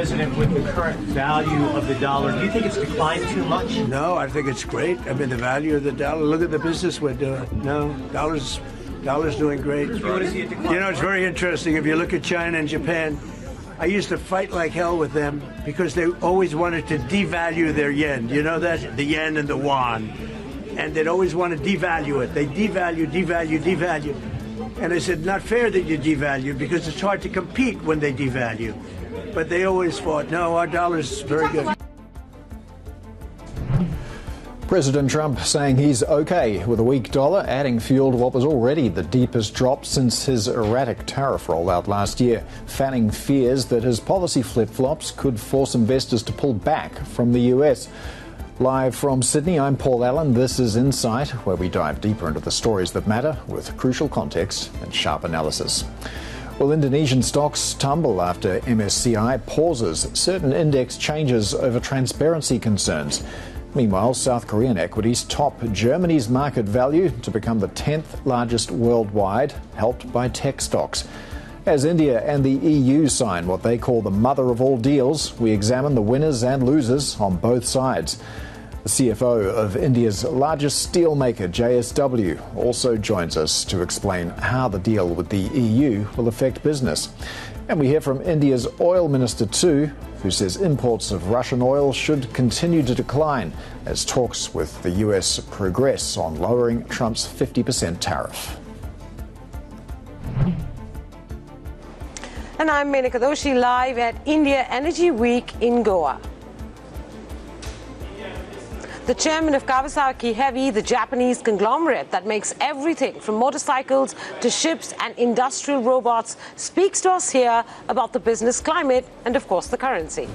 President, with the current value of the dollar, do you think it's declined too much? No, I think it's great. I mean, the value of the dollar, look at the business we're doing. No, dollar's doing great. You know, it's very interesting. If you look at China and Japan, I used to fight like hell with them because they always wanted to devalue their yen. You know that? The yen and the yuan. And they'd always want to devalue it. They devalue. And I said, not fair that you devalue because it's hard to compete when they devalue. But they always fought, no, our dollar's very good. President Trump saying he's okay with a weak dollar, adding fuel to what was already the deepest drop since his erratic tariff rollout last year, fanning fears that his policy flip-flops could force investors to pull back from the US. Live from Sydney, I'm Paul Allen. This is Insight, where we dive deeper into the stories that matter with crucial context and sharp analysis. Well, Indonesian stocks tumble after MSCI pauses certain index changes over transparency concerns. Meanwhile, South Korean equities top Germany's market value to become the 10th largest worldwide, helped by tech stocks. As India and the EU sign what they call the mother of all deals, we examine the winners and losers on both sides. The CFO of India's largest steelmaker, JSW, also joins us to explain how the deal with the EU will affect business. And we hear from India's oil minister too, who says imports of Russian oil should continue to decline as talks with the US progress on lowering Trump's 50% tariff. And I'm Menaka Doshi, live at India Energy Week in Goa. The chairman of Kawasaki Heavy, the Japanese conglomerate that makes everything from motorcycles to ships and industrial robots, speaks to us here about the business climate and, of course, the currency.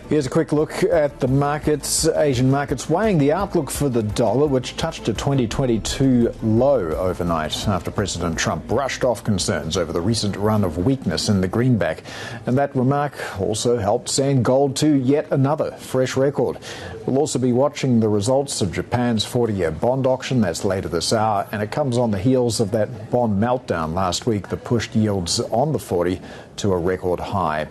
Here's a quick look at the markets, Asian markets, weighing the outlook for the dollar, which touched a 2022 low overnight after President Trump brushed off concerns over the recent run of weakness in the greenback. And that remark also helped send gold to yet another fresh record. We'll also be watching the results of Japan's 40-year bond auction. That's later this hour, and it comes on the heels of that bond meltdown last week that pushed yields on the 40 to a record high.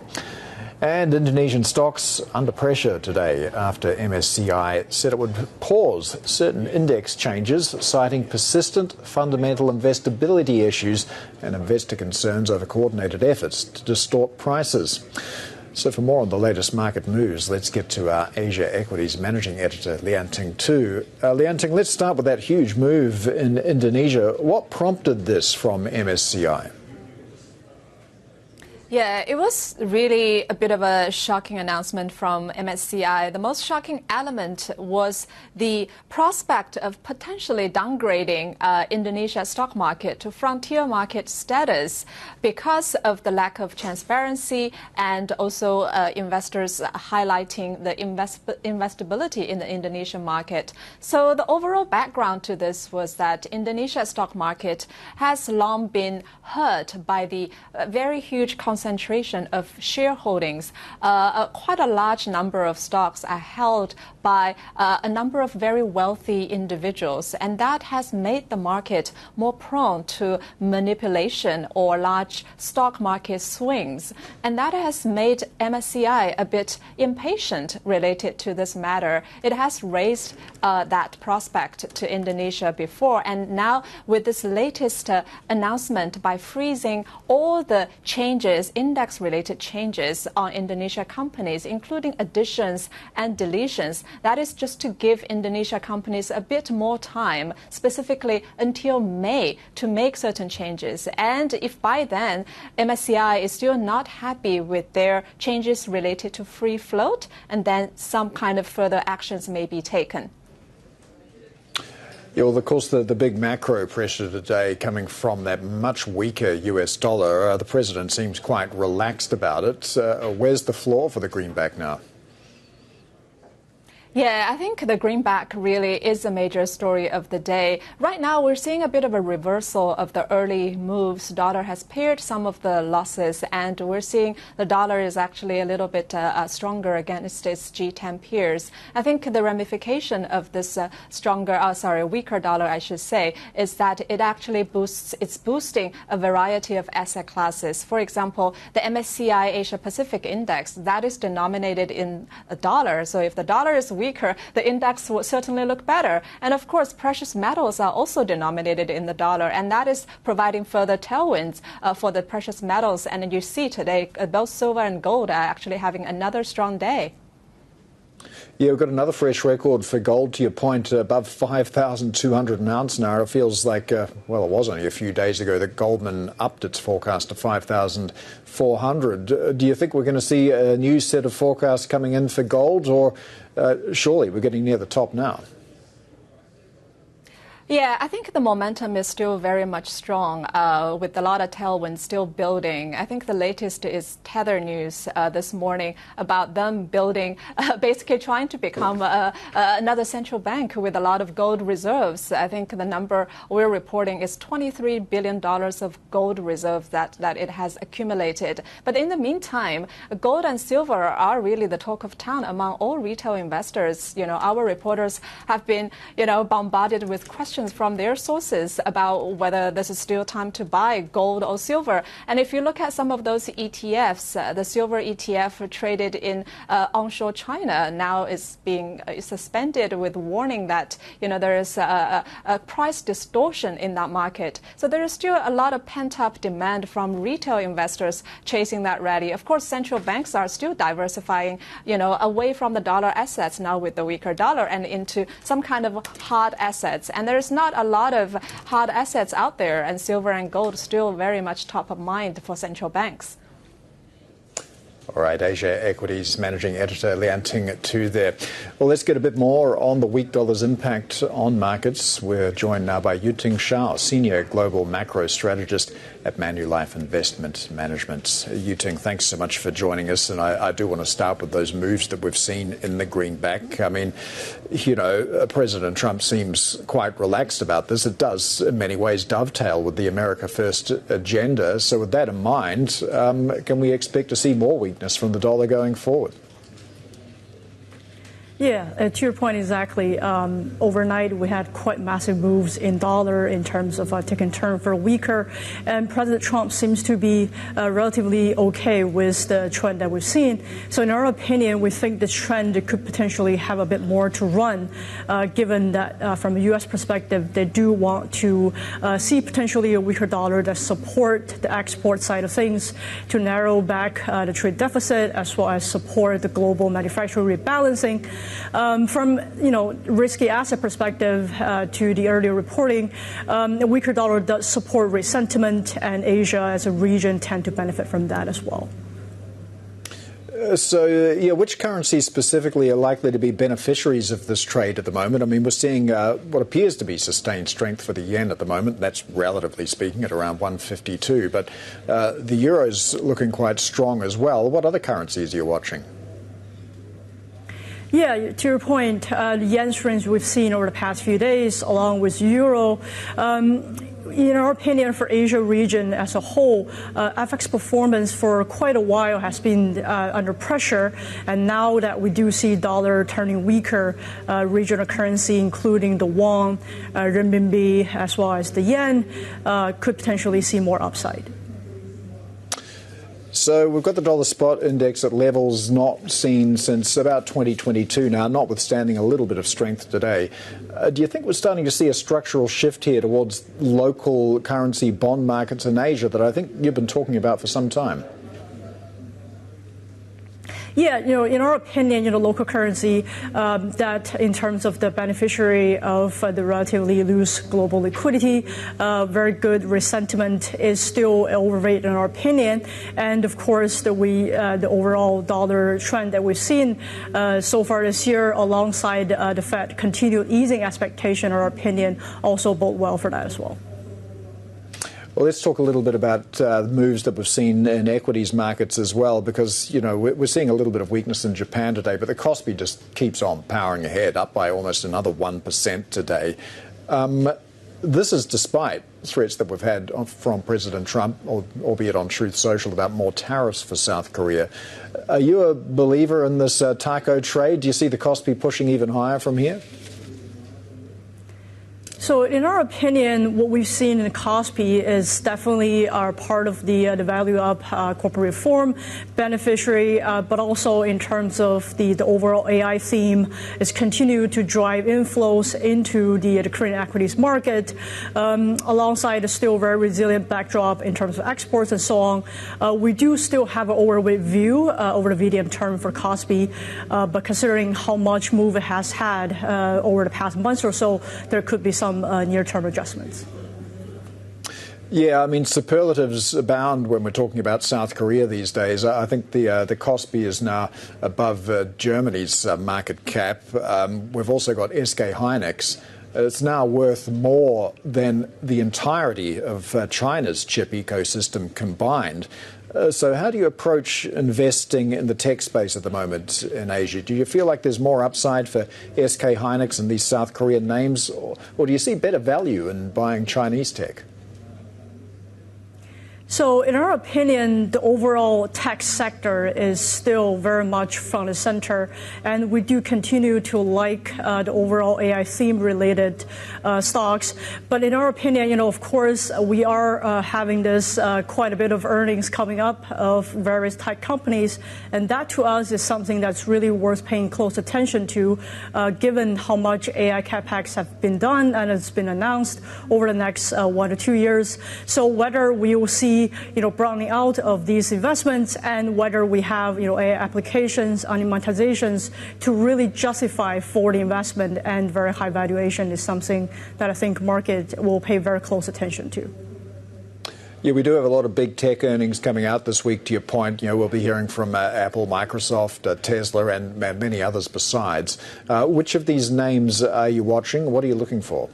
And Indonesian stocks under pressure today after MSCI said it would pause certain index changes, citing persistent fundamental investability issues and investor concerns over coordinated efforts to distort prices. So for more on the latest market moves, let's get to our Asia Equities Managing Editor, Lianting Tu. Lianting, let's start with that huge move in Indonesia. What prompted this from MSCI? Yeah, it was really a bit of a shocking announcement from MSCI. The most shocking element was the prospect of potentially downgrading Indonesia's stock market to frontier market status because of the lack of transparency and also investors highlighting the investability in the Indonesian market. So the overall background to this was that Indonesia's stock market has long been hurt by the very huge concentration of shareholdings. Quite a large number of stocks are held by a number of very wealthy individuals, and that has made the market more prone to manipulation or large stock market swings. And that has made MSCI a bit impatient related to this matter. It has raised that prospect to Indonesia before, and now with this latest announcement by freezing all the changes, index-related changes on Indonesia companies, including additions and deletions, that is just to give Indonesia companies a bit more time, specifically until May, to make certain changes. And if by then MSCI is still not happy with their changes related to free float, and then some kind of further actions may be taken. Yeah, well, of course, the big macro pressure today coming from that much weaker US dollar. The president seems quite relaxed about it. Where's the floor for the greenback now? Yeah, I think the greenback really is a major story of the day. Right now, we're seeing a bit of a reversal of the early moves. Dollar has paired some of the losses, and we're seeing the dollar is actually a little bit stronger against its G10 peers. I think the ramification of this weaker dollar, I should say, is that it actually it's boosting a variety of asset classes. For example, the MSCI Asia Pacific Index, that is denominated in a dollar. So if the dollar is weaker, the index will certainly look better. And of course, precious metals are also denominated in the dollar, and that is providing further tailwinds for the precious metals. And you see today, both silver and gold are actually having another strong day. Yeah, we've got another fresh record for gold, to your point, above 5,200 an ounce now. It feels like, well, it was only a few days ago that Goldman upped its forecast to 5,400. Do you think we're going to see a new set of forecasts coming in for gold, or surely we're getting near the top now? Yeah, I think the momentum is still very much strong, with a lot of tailwinds still building. I think the latest is Tether news this morning about them building, basically trying to become another central bank with a lot of gold reserves. I think the number we're reporting is $23 billion of gold reserves that it has accumulated. But in the meantime, gold and silver are really the talk of town among all retail investors. You know, our reporters have been, bombarded with questions from their sources about whether this is still time to buy gold or silver. And if you look at some of those ETFs, the silver ETF traded in onshore China now is being suspended with warning that there is a price distortion in that market. So there is still a lot of pent-up demand from retail investors chasing that rally. Of course, central banks are still diversifying, away from the dollar assets now with the weaker dollar and into some kind of hard assets. And there's not a lot of hard assets out there, and silver and gold still very much top of mind for central banks. All right, Asia Equities Managing Editor Lian Ting Tu there. Well, let's get a bit more on the weak dollar's impact on markets. We're joined now by Yuting Shao, Senior Global Macro Strategist at Manulife Investment Management. Yuting, thanks so much for joining us. And I do want to start with those moves that we've seen in the greenback. I mean, President Trump seems quite relaxed about this. It does, in many ways, dovetail with the America First agenda. So with that in mind, can we expect to see more weakness from the dollar going forward? Yeah, to your point exactly. Overnight, we had quite massive moves in dollar in terms of taking turn for weaker. And President Trump seems to be relatively okay with the trend that we've seen. So in our opinion, we think this trend could potentially have a bit more to run, given that from a U.S. perspective, they do want to see potentially a weaker dollar that support the export side of things to narrow back the trade deficit, as well as support the global manufacturing rebalancing. From risky asset perspective, to the earlier reporting, a weaker dollar does support rate sentiment, and Asia as a region tend to benefit from that as well. Which currencies specifically are likely to be beneficiaries of this trade at the moment? I mean, we're seeing what appears to be sustained strength for the yen at the moment. That's relatively speaking at around 152. But the euro's looking quite strong as well. What other currencies are you watching? Yeah, to your point, the yen strength we've seen over the past few days, along with euro. In our opinion, for Asia region as a whole, FX performance for quite a while has been under pressure. And now that we do see dollar turning weaker, regional currency, including the Wang, renminbi, as well as the yen, could potentially see more upside. So we've got the dollar spot index at levels not seen since about 2022 now, notwithstanding a little bit of strength today. Do you think we're starting to see a structural shift here towards local currency bond markets in Asia that I think you've been talking about for some time? Yeah, in our opinion, local currency, that in terms of the beneficiary of the relatively loose global liquidity, very good risk sentiment is still overrated in our opinion. And of course, the overall dollar trend that we've seen so far this year, alongside the Fed continued easing expectation, in our opinion, also bode well for that as well. Well, let's talk a little bit about moves that we've seen in equities markets as well, because, you know, we're seeing a little bit of weakness in Japan today, but the Kospi just keeps on powering ahead, up by almost another 1% today. This is despite threats that we've had from President Trump, albeit on Truth Social, about more tariffs for South Korea. Are you a believer in this taco trade? Do you see the Kospi pushing even higher from here? So in our opinion, what we've seen in the Kospi is definitely part of the value up corporate reform beneficiary, but also in terms of the overall AI theme is continue to drive inflows into the Korean equities market, alongside a still very resilient backdrop in terms of exports and so on. We do still have an overweight view over the medium term for Kospi, but considering how much move it has had over the past months or so, there could be some near-term adjustments. Yeah, I mean, superlatives abound when we're talking about South Korea these days. I think the Kospi is now above Germany's market cap. We've also got SK Hynix. It's now worth more than the entirety of China's chip ecosystem combined. So how do you approach investing in the tech space at the moment in Asia? Do you feel like there's more upside for SK Hynix and these South Korean names, or do you see better value in buying Chinese tech? So in our opinion, the overall tech sector is still very much front and center, and we do continue to like the overall AI theme-related stocks. But in our opinion, you know, of course, we are having this quite a bit of earnings coming up of various tech companies, and that to us is something that's really worth paying close attention to, given how much AI capex have been done and it's been announced over the next 1 to 2 years. So whether we will see broadening out of these investments and whether we have, AI applications and monetizations to really justify for the investment and very high valuation is something that I think market will pay very close attention to. Yeah, we do have a lot of big tech earnings coming out this week, to your point. We'll be hearing from Apple, Microsoft, Tesla, and many others besides. Which of these names are you watching? What are you looking for?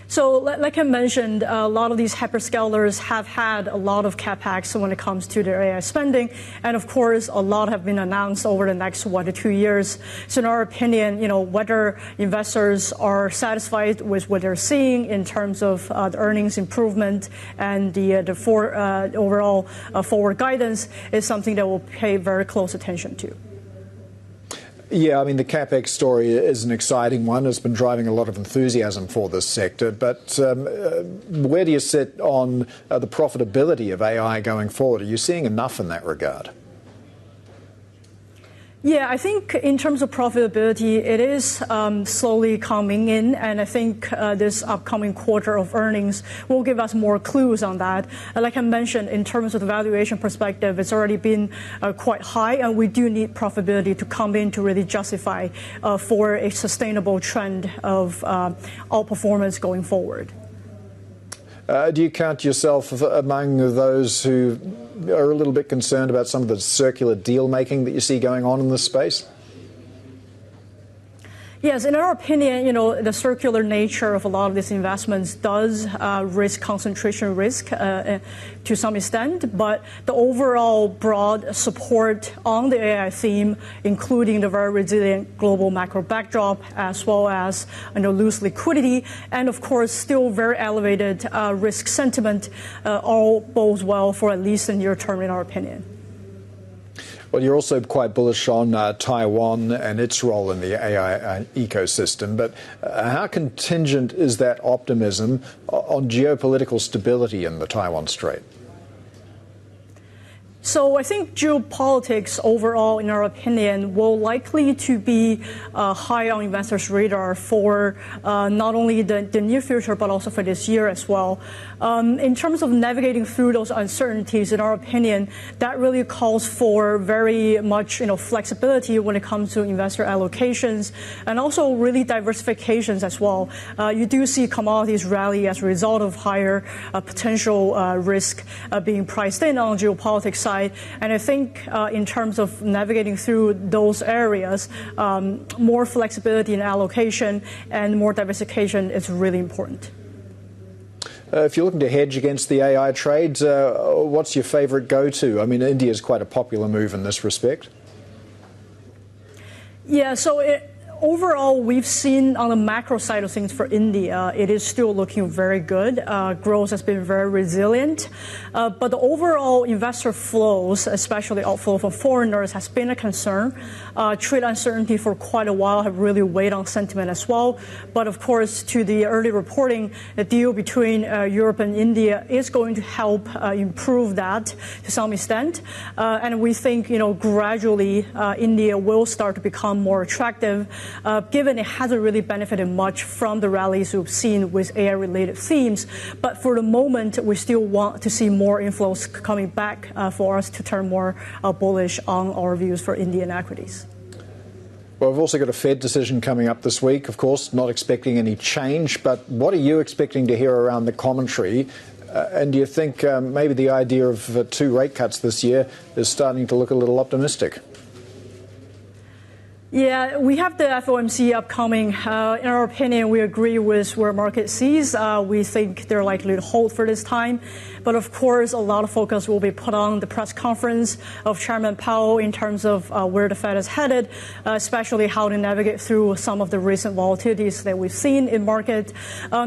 So like I mentioned, a lot of these hyperscalers have had a lot of capex when it comes to their AI spending. And of course, a lot have been announced over the next 1 to 2 years. So in our opinion, whether investors are satisfied with what they're seeing in terms of the earnings improvement and the overall forward guidance is something that we'll pay very close attention to. Yeah, I mean, the CapEx story is an exciting one. It's been driving a lot of enthusiasm for this sector. But where do you sit on the profitability of AI going forward? Are you seeing enough in that regard? Yeah, I think in terms of profitability, it is slowly coming in, and I think this upcoming quarter of earnings will give us more clues on that. Like I mentioned, in terms of the valuation perspective, it's already been quite high, and we do need profitability to come in to really justify for a sustainable trend of outperformance going forward. Do you count yourself among those who are a little bit concerned about some of the circular deal making that you see going on in this space? Yes, in our opinion, the circular nature of a lot of these investments does risk concentration risk to some extent, but the overall broad support on the AI theme, including the very resilient global macro backdrop, as well as loose liquidity, and of course still very elevated risk sentiment, all bodes well for at least the near term, in our opinion. Well, you're also quite bullish on Taiwan and its role in the AI ecosystem. But how contingent is that optimism on geopolitical stability in the Taiwan Strait? So I think geopolitics overall, in our opinion, will likely to be high on investors' radar for not only the near future, but also for this year as well. In terms of navigating through those uncertainties, in our opinion, that really calls for very much flexibility when it comes to investor allocations and also really diversifications as well. You do see commodities rally as a result of higher potential risk being priced in on the geopolitics side. And I think in terms of navigating through those areas, more flexibility in allocation and more diversification is really important. If you're looking to hedge against the AI trade, what's your favourite go-to? I mean, India is quite a popular move in this respect. Yeah, so overall, we've seen on the macro side of things for India, it is still looking very good. Growth has been very resilient. But the overall investor flows, especially outflow from foreigners, has been a concern. Trade uncertainty for quite a while have really weighed on sentiment as well. But of course, to the early reporting, the deal between Europe and India is going to help improve that to some extent. And we think, gradually India will start to become more attractive. Given it hasn't really benefited much from the rallies we've seen with AI-related themes. But for the moment, we still want to see more inflows coming back for us to turn more bullish on our views for Indian equities. Well, we've also got a Fed decision coming up this week, of course, not expecting any change. But what are you expecting to hear around the commentary? And do you think maybe the idea of 2 rate cuts this year is starting to look a little optimistic? Yeah, we have the FOMC upcoming. In our opinion, we agree with where market sees. We think they're likely to hold for this time. But of course, a lot of focus will be put on the press conference of Chairman Powell in terms of where the Fed is headed, especially how to navigate through some of the recent volatilities that we've seen in market.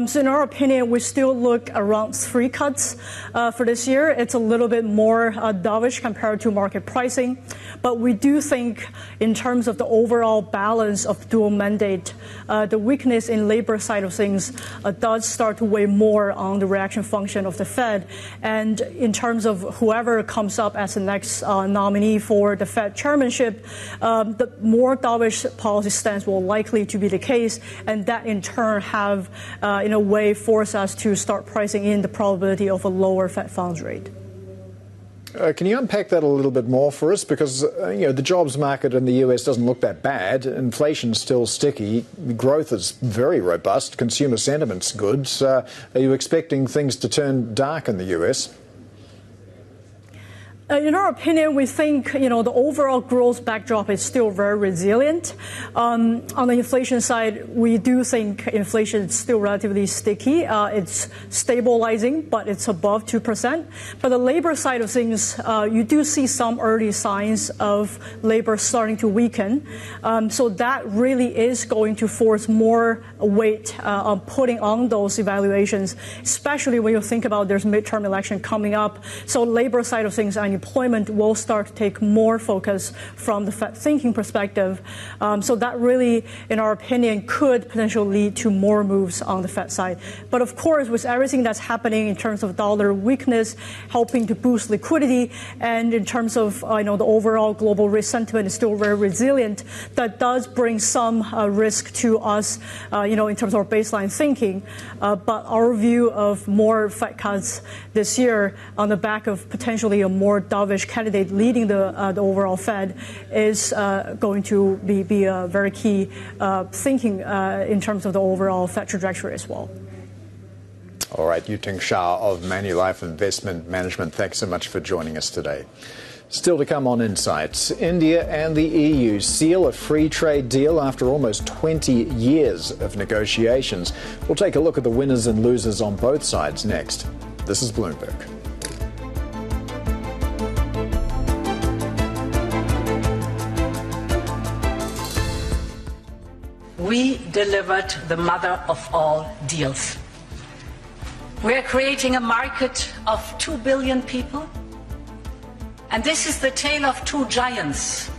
So in our opinion, we still look around 3 cuts for this year. It's a little bit more dovish compared to market pricing. But we do think in terms of the overall balance of dual mandate, the weakness in labor side of things does start to weigh more on the reaction function of the Fed. And in terms of whoever comes up as the next nominee for the Fed chairmanship, the more dovish policy stance will likely to be the case. And that in turn have, in a way, force us to start pricing in the probability of a lower Fed funds rate. Can you unpack that a little bit more for us? Because the jobs market in the US doesn't look that bad. Inflation's still sticky. Growth is very robust. Consumer sentiment's good. Are you expecting things to turn dark in the US? In our opinion, we think, the overall growth backdrop is still very resilient. On the inflation side, we do think inflation is still relatively sticky. It's stabilizing, but it's above 2%. But the labor side of things, you do see some early signs of labor starting to weaken. So that really is going to force more weight on putting on those evaluations, especially when you think about there's midterm election coming up. So labor side of things and employment will start to take more focus from the Fed thinking perspective. So that really, in our opinion, could potentially lead to more moves on the Fed side. But of course, with everything that's happening in terms of dollar weakness, helping to boost liquidity, and in terms of the overall global risk sentiment is still very resilient, that does bring some risk to us, in terms of our baseline thinking. But our view of more Fed cuts this year on the back of potentially a more dovish candidate leading the overall Fed is going to be a very key thinking in terms of the overall Fed trajectory as well. All right, Yuting Shao of Manulife Investment Management, thanks so much for joining us today. Still to come on Insights, India and the EU seal a free trade deal after almost 20 years of negotiations. We'll take a look at the winners and losers on both sides next. This is Bloomberg. We delivered the mother of all deals. We're creating a market of 2 billion people. And this is the tale of 2 giants.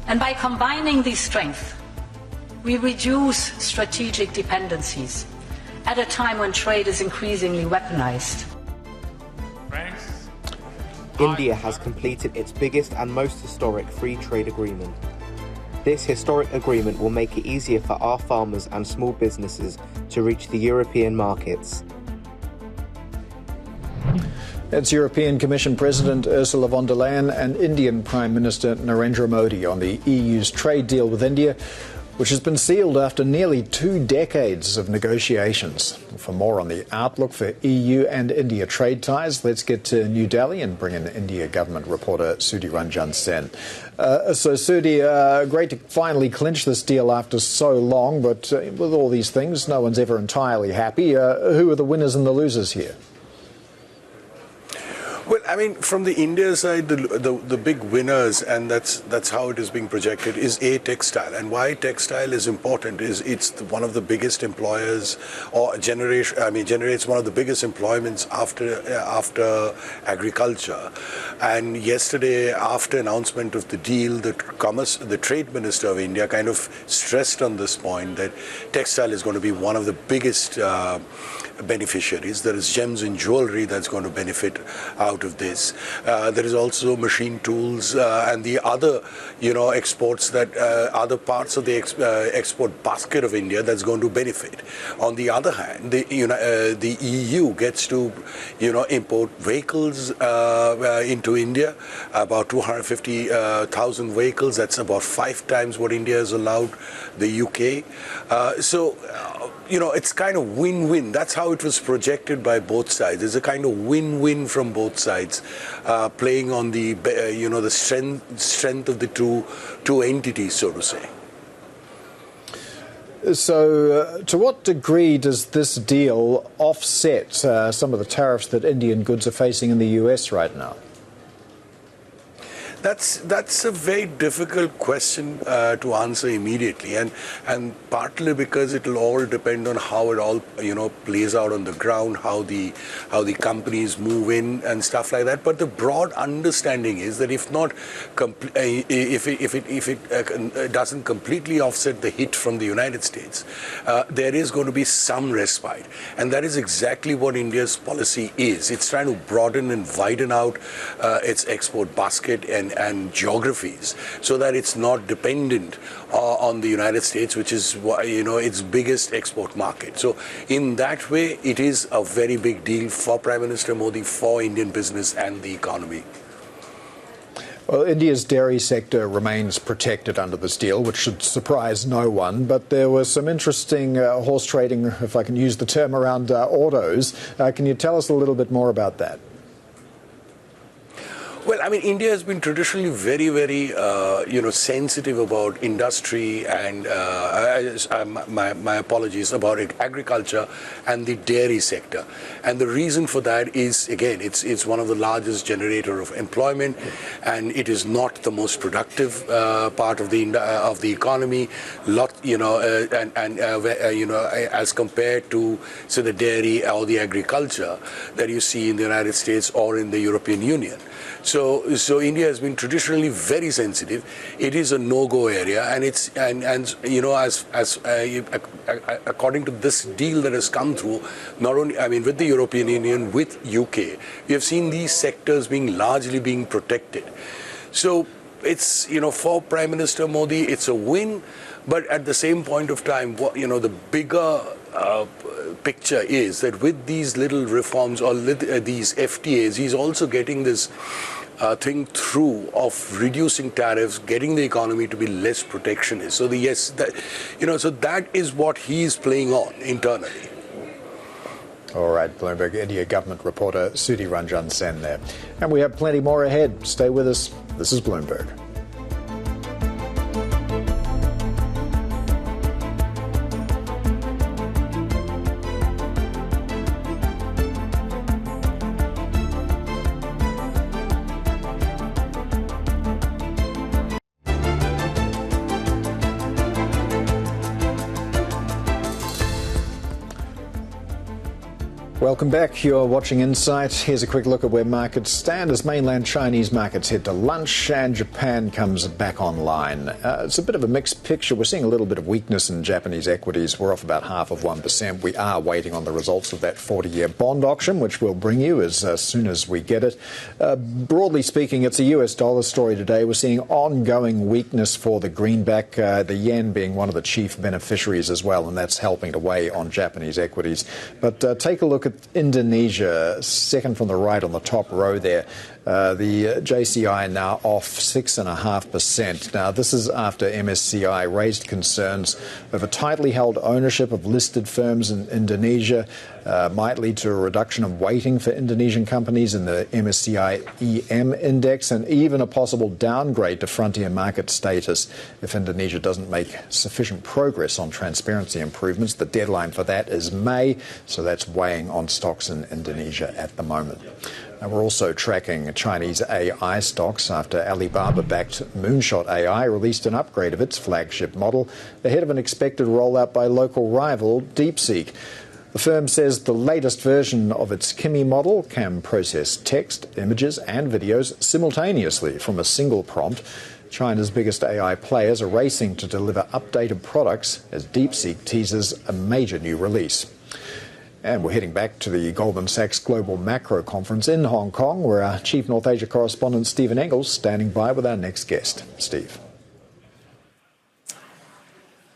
And by combining these strengths, we reduce strategic dependencies at a time when trade is increasingly weaponized. India has completed its biggest and most historic free trade agreement. This historic agreement will make it easier for our farmers and small businesses to reach the European markets. It's European Commission President Ursula von der Leyen and Indian Prime Minister Narendra Modi on the EU's trade deal with India. which has been sealed after nearly 2 decades of negotiations. For more on the outlook for EU and India trade ties, let's get to New Delhi and bring in India government reporter Sudhi Ranjan Sen. So Sudhi, great to finally clinch this deal after so long, but with all these things, no one's ever entirely happy. Who are the winners and the losers here? Well, I mean, from the India side, the big winners, and that's how it is being projected, is textile. And why textile is important is it's one of the biggest employers, or generates one of the biggest employments after agriculture. And yesterday, after announcement of the deal, the Trade Minister of India kind of stressed on this point that textile is going to be one of the biggest beneficiaries. There is gems and jewelry that's going to benefit out of this. There is also machine tools and the other, exports that other parts of the export basket of India that's going to benefit. On the other hand, the EU gets to, import vehicles into India, about 250,000 vehicles. That's about 5 times what India has allowed the UK. So it's kind of win-win. That's how it was projected by both sides. It's a kind of win-win from both sides, playing on the the strength of the two entities, so to say. So, to what degree does this deal offset some of the tariffs that Indian goods are facing in the US right now? That's a very difficult question to answer immediately, and partly because it will all depend on how it all plays out on the ground, how the companies move in and stuff like that. But the broad understanding is that if it doesn't completely offset the hit from the United States, there is going to be some respite, and that is exactly what India's policy is. It's trying to broaden and widen out its export basket and geographies, so that it's not dependent on the United States, which is its biggest export market. So in that way, it is a very big deal for Prime Minister Modi, for Indian business and the economy. Well, India's dairy sector remains protected under this deal, which should surprise no one. But there was some interesting horse trading, if I can use the term, around autos. Can you tell us a little bit more about that? Well, I mean, India has been traditionally very, very, sensitive about industry and, my apologies, about agriculture and the dairy sector. And the reason for that is, again, it's one of the largest generator of employment, and it is not the most productive part of the economy. As compared to, say, the dairy or the agriculture that you see in the United States or in the European Union. So India has been traditionally very sensitive. It is a no-go area, and according to this deal that has come through, not only with the European Union, with UK, we have seen these sectors largely being protected. So it's for Prime Minister Modi, it's a win, but at the same point of time, the bigger picture is that with these little reforms or these FTAs, he's also getting this thing through of reducing tariffs, getting the economy to be less protectionist. So so that is what he's playing on internally. All right, Bloomberg India government reporter Sudhi Ranjan Sen there. And we have plenty more ahead. Stay with us. This is Bloomberg. Welcome back. You're watching Insight. Here's a quick look at where markets stand as mainland Chinese markets head to lunch and Japan comes back online. It's a bit of a mixed picture. We're seeing a little bit of weakness in Japanese equities. We're off about 0.5%. We are waiting on the results of that 40-year bond auction, which we'll bring you as soon as we get it. Broadly speaking, it's a US dollar story today. We're seeing ongoing weakness for the greenback, the yen being one of the chief beneficiaries as well, and that's helping to weigh on Japanese equities. But take a look at Indonesia, second from the right on the top row there. The JCI now off 6.5%. Now, this is after MSCI raised concerns over tightly held ownership of listed firms in Indonesia. Might lead to a reduction of weighting for Indonesian companies in the MSCI EM index, and even a possible downgrade to frontier market status if Indonesia doesn't make sufficient progress on transparency improvements. The deadline for that is May, so that's weighing on stocks in Indonesia at the moment. Now, we're also tracking Chinese AI stocks after Alibaba-backed Moonshot AI released an upgrade of its flagship model ahead of an expected rollout by local rival DeepSeek. The firm says the latest version of its Kimi model can process text, images and videos simultaneously from a single prompt. China's biggest AI players are racing to deliver updated products as DeepSeek teases a major new release. And we're heading back to the Goldman Sachs Global Macro Conference in Hong Kong, where our Chief North Asia correspondent Stephen Engels standing by with our next guest. Steve.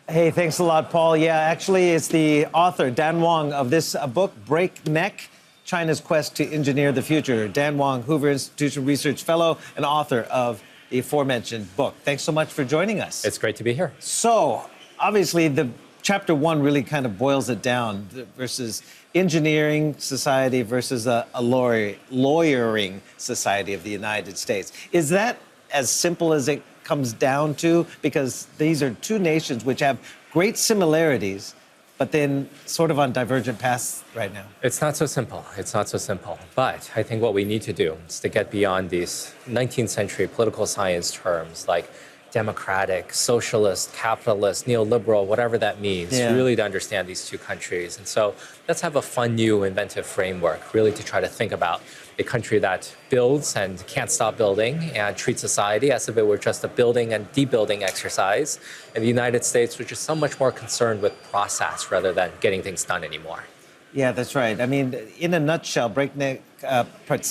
Hey, thanks a lot, Paul. Yeah, actually, it's the author, Dan Wang, of this book, Breakneck, China's Quest to Engineer the Future. Dan Wang, Hoover Institution Research Fellow and author of the aforementioned book. Thanks so much for joining us. It's great to be here. So, obviously, the Chapter 1 really kind of boils it down versus engineering society versus a lawyering society of the United States. Is that as simple as it comes down to? Because these are two nations which have great similarities, but then sort of on divergent paths right now. It's not so simple. It's not so simple. But I think what we need to do is to get beyond these 19th century political science terms like democratic, socialist, capitalist, neoliberal, whatever that means, really to understand these two countries. And so let's have a fun, new, inventive framework, really to try to think about a country that builds and can't stop building and treats society as if it were just a building and debuilding exercise, and the United States, which is so much more concerned with process rather than getting things done anymore. Yeah, that's right. I mean, in a nutshell, Breakneck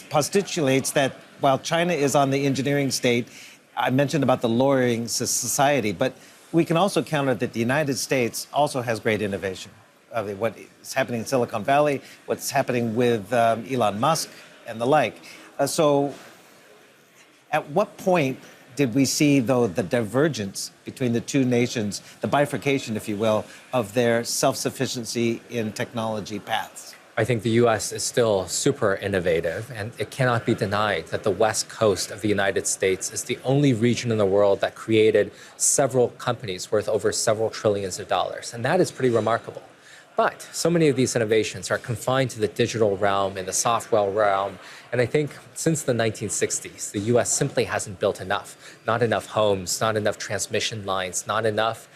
postulates that while China is on the engineering state, I mentioned about the lawyering society, but we can also counter that the United States also has great innovation. What is happening in Silicon Valley, what's happening with Elon Musk and the like. So at what point did we see, though, the divergence between the two nations, the bifurcation, if you will, of their self-sufficiency in technology paths? I think the U.S. is still super innovative, and it cannot be denied that the West Coast of the United States is the only region in the world that created several companies worth over several trillions of dollars. And that is pretty remarkable. But so many of these innovations are confined to the digital realm and the software realm. And I think since the 1960s, the U.S. simply hasn't built enough. Not enough homes, not enough transmission lines, not enough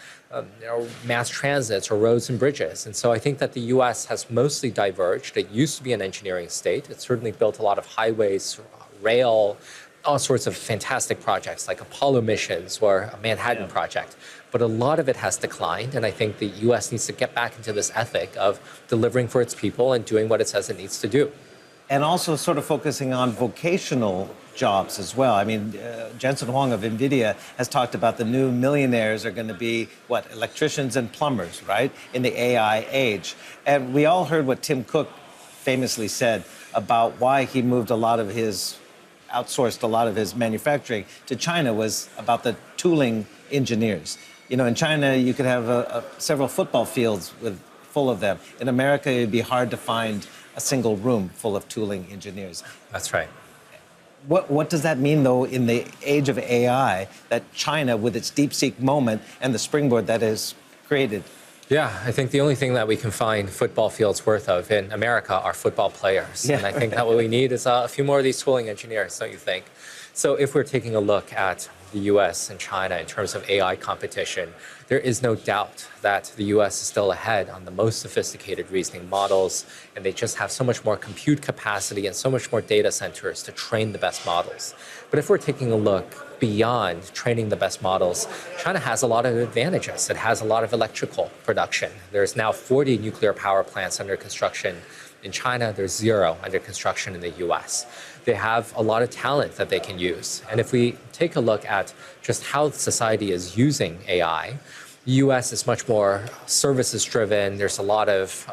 mass transits or roads and bridges. And so I think that the U.S. has mostly diverged. It used to be an engineering state. It certainly built a lot of highways, rail, all sorts of fantastic projects like Apollo missions or a Manhattan project. But a lot of it has declined, and I think the U.S. needs to get back into this ethic of delivering for its people and doing what it says it needs to do. And also sort of focusing on vocational jobs as well. I mean, Jensen Huang of NVIDIA has talked about the new millionaires are going to be, electricians and plumbers, right, in the AI age. And we all heard what Tim Cook famously said about why he moved outsourced a lot of his manufacturing to China was about the tooling engineers. You know, in China, you could have several football fields full of them. In America, it'd be hard to find a single room full of tooling engineers. That's right. What does that mean, though, in the age of AI, that China, with its DeepSeek moment and the springboard that is created? Yeah, I think the only thing that we can find football fields worth of in America are football players. Yeah. And I think that what we need is a few more of these tooling engineers, don't you think? So if we're taking a look at the U.S. and China in terms of AI competition, there is no doubt that the U.S. is still ahead on the most sophisticated reasoning models, and they just have so much more compute capacity and so much more data centers to train the best models. But if we're taking a look beyond training the best models, China has a lot of advantages. It has a lot of electrical production. There's now 40 nuclear power plants under construction in China. There's 0 under construction in the U.S. They have a lot of talent that they can use. And if we take a look at just how society is using AI, The U.S. is much more services driven. There's a lot of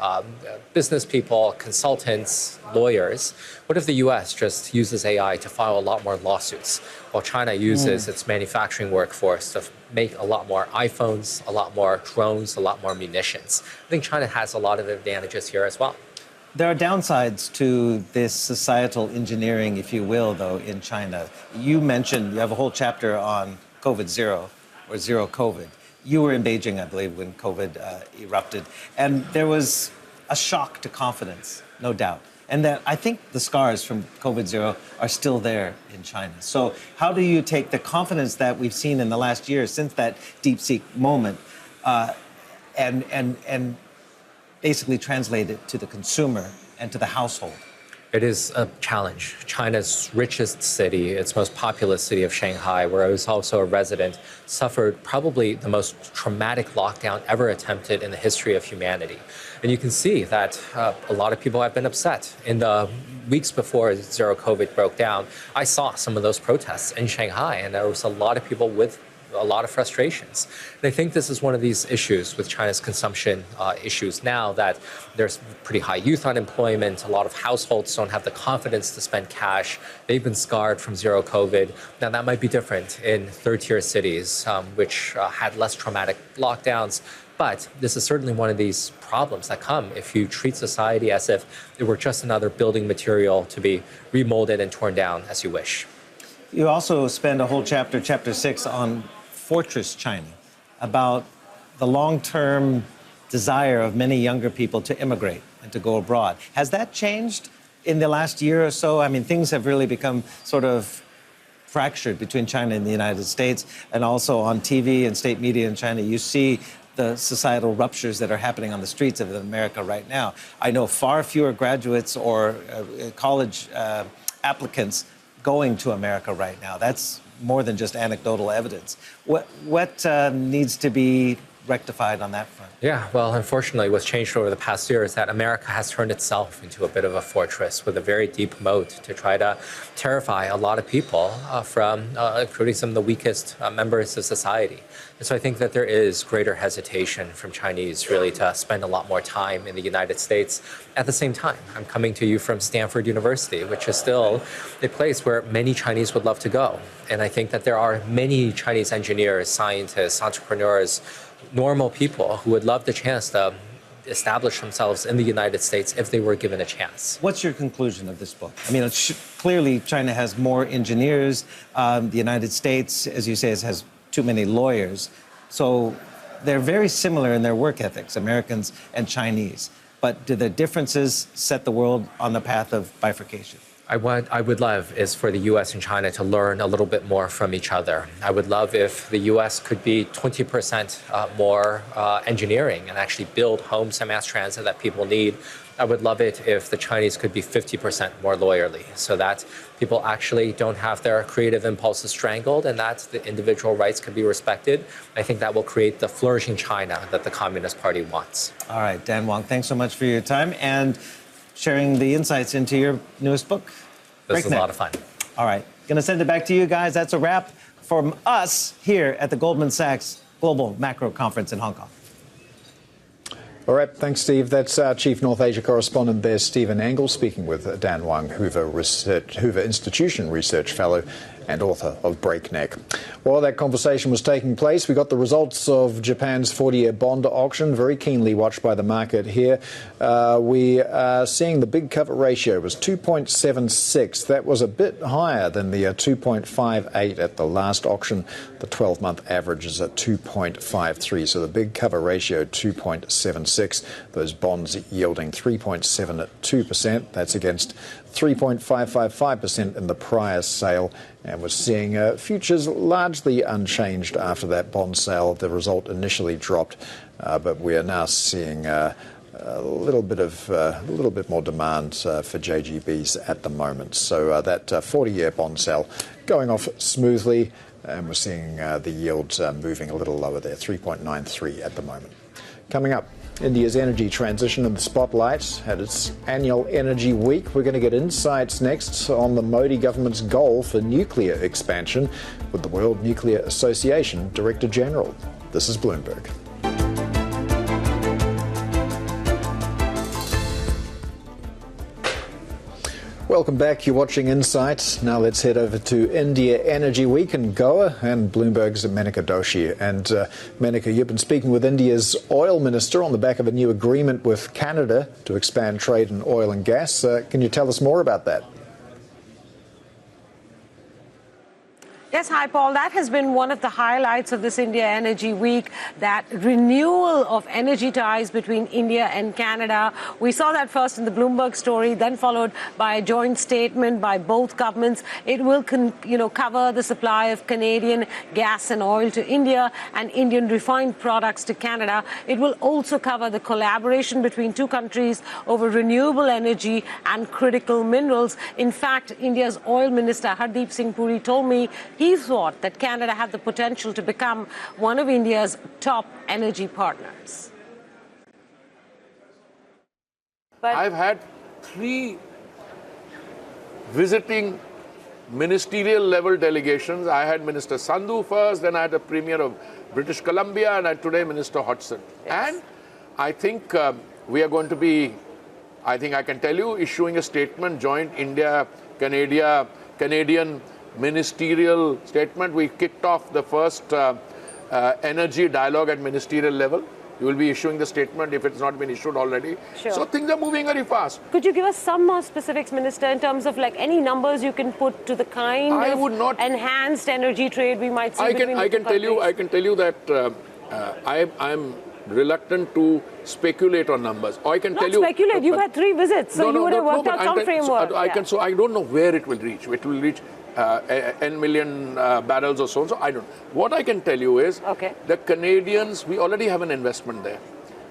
business people, consultants, lawyers. What if the U.S. just uses AI to file a lot more lawsuits, while China uses its manufacturing workforce to make a lot more iPhones, a lot more drones, a lot more munitions? I think China has a lot of advantages here as well. There are downsides to this societal engineering, if you will, though, in China. You mentioned you have a whole chapter on COVID zero or zero COVID. You were in Beijing, I believe, when COVID erupted. And there was a shock to confidence, no doubt. And that I think the scars from COVID zero are still there in China. So how do you take the confidence that we've seen in the last year since that DeepSeek moment and basically translate it to the consumer and to the household? It is a challenge. China's richest city, its most populous city of Shanghai, where I was also a resident, suffered probably the most traumatic lockdown ever attempted in the history of humanity. And you can see that a lot of people have been upset. In the weeks before zero COVID broke down, I saw some of those protests in Shanghai, and there was a lot of people with a lot of frustrations. And I think this is one of these issues with China's consumption issues now, that there's pretty high youth unemployment. A lot of households don't have the confidence to spend cash. They've been scarred from zero COVID. Now, that might be different in third-tier cities, which had less traumatic lockdowns. But this is certainly one of these problems that come if you treat society as if it were just another building material to be remolded and torn down as you wish. You also spend a whole chapter, chapter 6, on Fortress China, about the long-term desire of many younger people to immigrate and to go abroad. Has that changed in the last year or so? I mean, things have really become sort of fractured between China and the United States, and also on TV and state media in China, you see the societal ruptures that are happening on the streets of America right now. I know far fewer graduates or college applicants going to America right now. That's more than just anecdotal evidence. What needs to be rectified on that front? Yeah, well, unfortunately, what's changed over the past year is that America has turned itself into a bit of a fortress with a very deep moat to try to terrify a lot of people, including some of the weakest members of society. And so I think that there is greater hesitation from Chinese really to spend a lot more time in the United States. At the same time, I'm coming to you from Stanford University, which is still a place where many Chinese would love to go. And I think that there are many Chinese engineers, scientists, entrepreneurs, normal people who would love the chance to establish themselves in the United States if they were given a chance. What's your conclusion of this book? I mean, clearly China has more engineers. The United States, as you say, has too many lawyers. So they're very similar in their work ethics, Americans and Chinese. But do the differences set the world on the path of bifurcation? What I would love is for the U.S. and China to learn a little bit more from each other. I would love if the U.S. could be 20% more engineering and actually build homes and mass transit that people need. I would love it if the Chinese could be 50% more lawyerly, so that people actually don't have their creative impulses strangled and that the individual rights can be respected. I think that will create the flourishing China that the Communist Party wants. All right, Dan Wang, thanks so much for your time and sharing the insights into your newest book. This was a lot of fun. All right, going to send it back to you guys. That's a wrap from us here at the Goldman Sachs Global Macro Conference in Hong Kong. All right, thanks, Steve. That's our Chief North Asia correspondent there, Stephen Angle, speaking with Dan Wang, Hoover Institution Research Fellow and author of Breakneck. While that conversation was taking place, we got the results of Japan's 40-year bond auction, very keenly watched by the market here. We are seeing the big cover ratio was 2.76. That was a bit higher than the 2.58 at the last auction. The 12-month average is at 2.53, so the big cover ratio 2.76. Those bonds yielding 3.72%. That's against 3.555% in the prior sale. And we're seeing futures largely unchanged after that bond sale. The result initially dropped, but we are now seeing a little bit more demand for JGBs at the moment. So that 40-year bond sale going off smoothly, and we're seeing the yields moving a little lower there, 3.93 at the moment. Coming up, India's energy transition in the spotlight at its annual Energy Week. We're going to get insights next on the Modi government's goal for nuclear expansion with the World Nuclear Association Director General. This is Bloomberg. Welcome back. You're watching Insight. Now let's head over to India Energy Week in Goa and Bloomberg's Menika Doshi. And Menika, you've been speaking with India's oil minister on the back of a new agreement with Canada to expand trade in oil and gas. Can you tell us more about that? Yes, hi, Paul. That has been one of the highlights of this India Energy Week, that renewal of energy ties between India and Canada. We saw that first in the Bloomberg story, then followed by a joint statement by both governments. It will, cover the supply of Canadian gas and oil to India and Indian refined products to Canada. It will also cover the collaboration between two countries over renewable energy and critical minerals. In fact, India's oil minister, Hardeep Singh Puri, told me he thought that Canada had the potential to become one of India's top energy partners. But I've had 3 visiting ministerial level delegations. I had Minister Sandhu first, then I had the Premier of British Columbia, and today Minister Hodgson. Yes. And I think we are going to be, I think I can tell you, issuing a statement, joint India-Canadian ministerial statement. We kicked off the first energy dialogue at ministerial level. You will be issuing the statement if it's not been issued already. Sure. So things are moving very fast. Could you give us some more specifics, Minister, in terms of like any numbers you can put to the kind of enhanced energy trade we might see between the two countries? I can tell you that I'm reluctant to speculate on numbers. Or I can tell you. Not speculate. You've had 3 visits, so you would have worked out some framework. So I don't know where it will reach. It will reach N million barrels or so. So I don't. What I can tell you is the Canadians, we already have an investment there.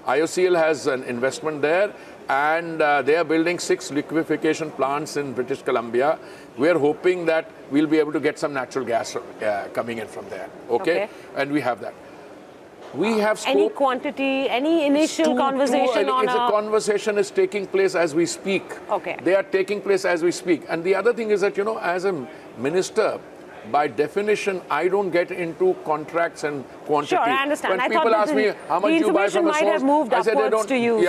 IOCL has an investment there, and they are building 6 liquefaction plants in British Columbia. We are hoping that we'll be able to get some natural gas coming in from there. Okay? And we have that. We have any quantity, any initial conversation on a conversation is taking place as we speak. Okay. They are taking place as we speak. And the other thing is that, as a minister, by definition, I don't get into contracts and quantity. Sure, I understand. When people ask me how much you buy from a source, I say they don't. To you,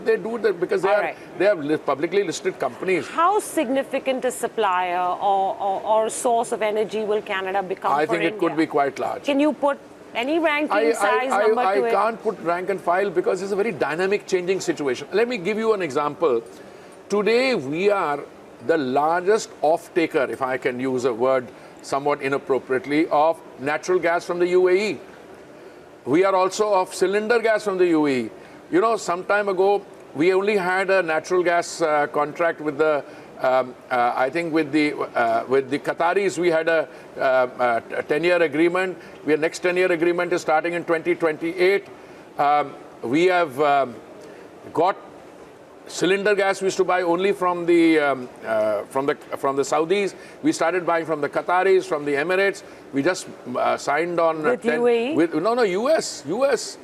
they do that because they have publicly listed companies. How significant a supplier or source of energy will Canada become for India? I think it could be quite large. Can you put any ranking size number to it? I can't put rank and file because it's a very dynamic, changing situation. Let me give you an example. Today, we are the largest off-taker, if I can use a word somewhat inappropriately, of natural gas from the UAE. We are also of cylinder gas from the UAE. Some time ago, we only had a natural gas contract with the I think with the Qataris, we had a 10-year agreement. Our next 10-year agreement is starting in 2028. We have got cylinder gas. We used to buy only from the Saudis. We started buying from the Qataris, from the Emirates. We just signed on with UAE. US.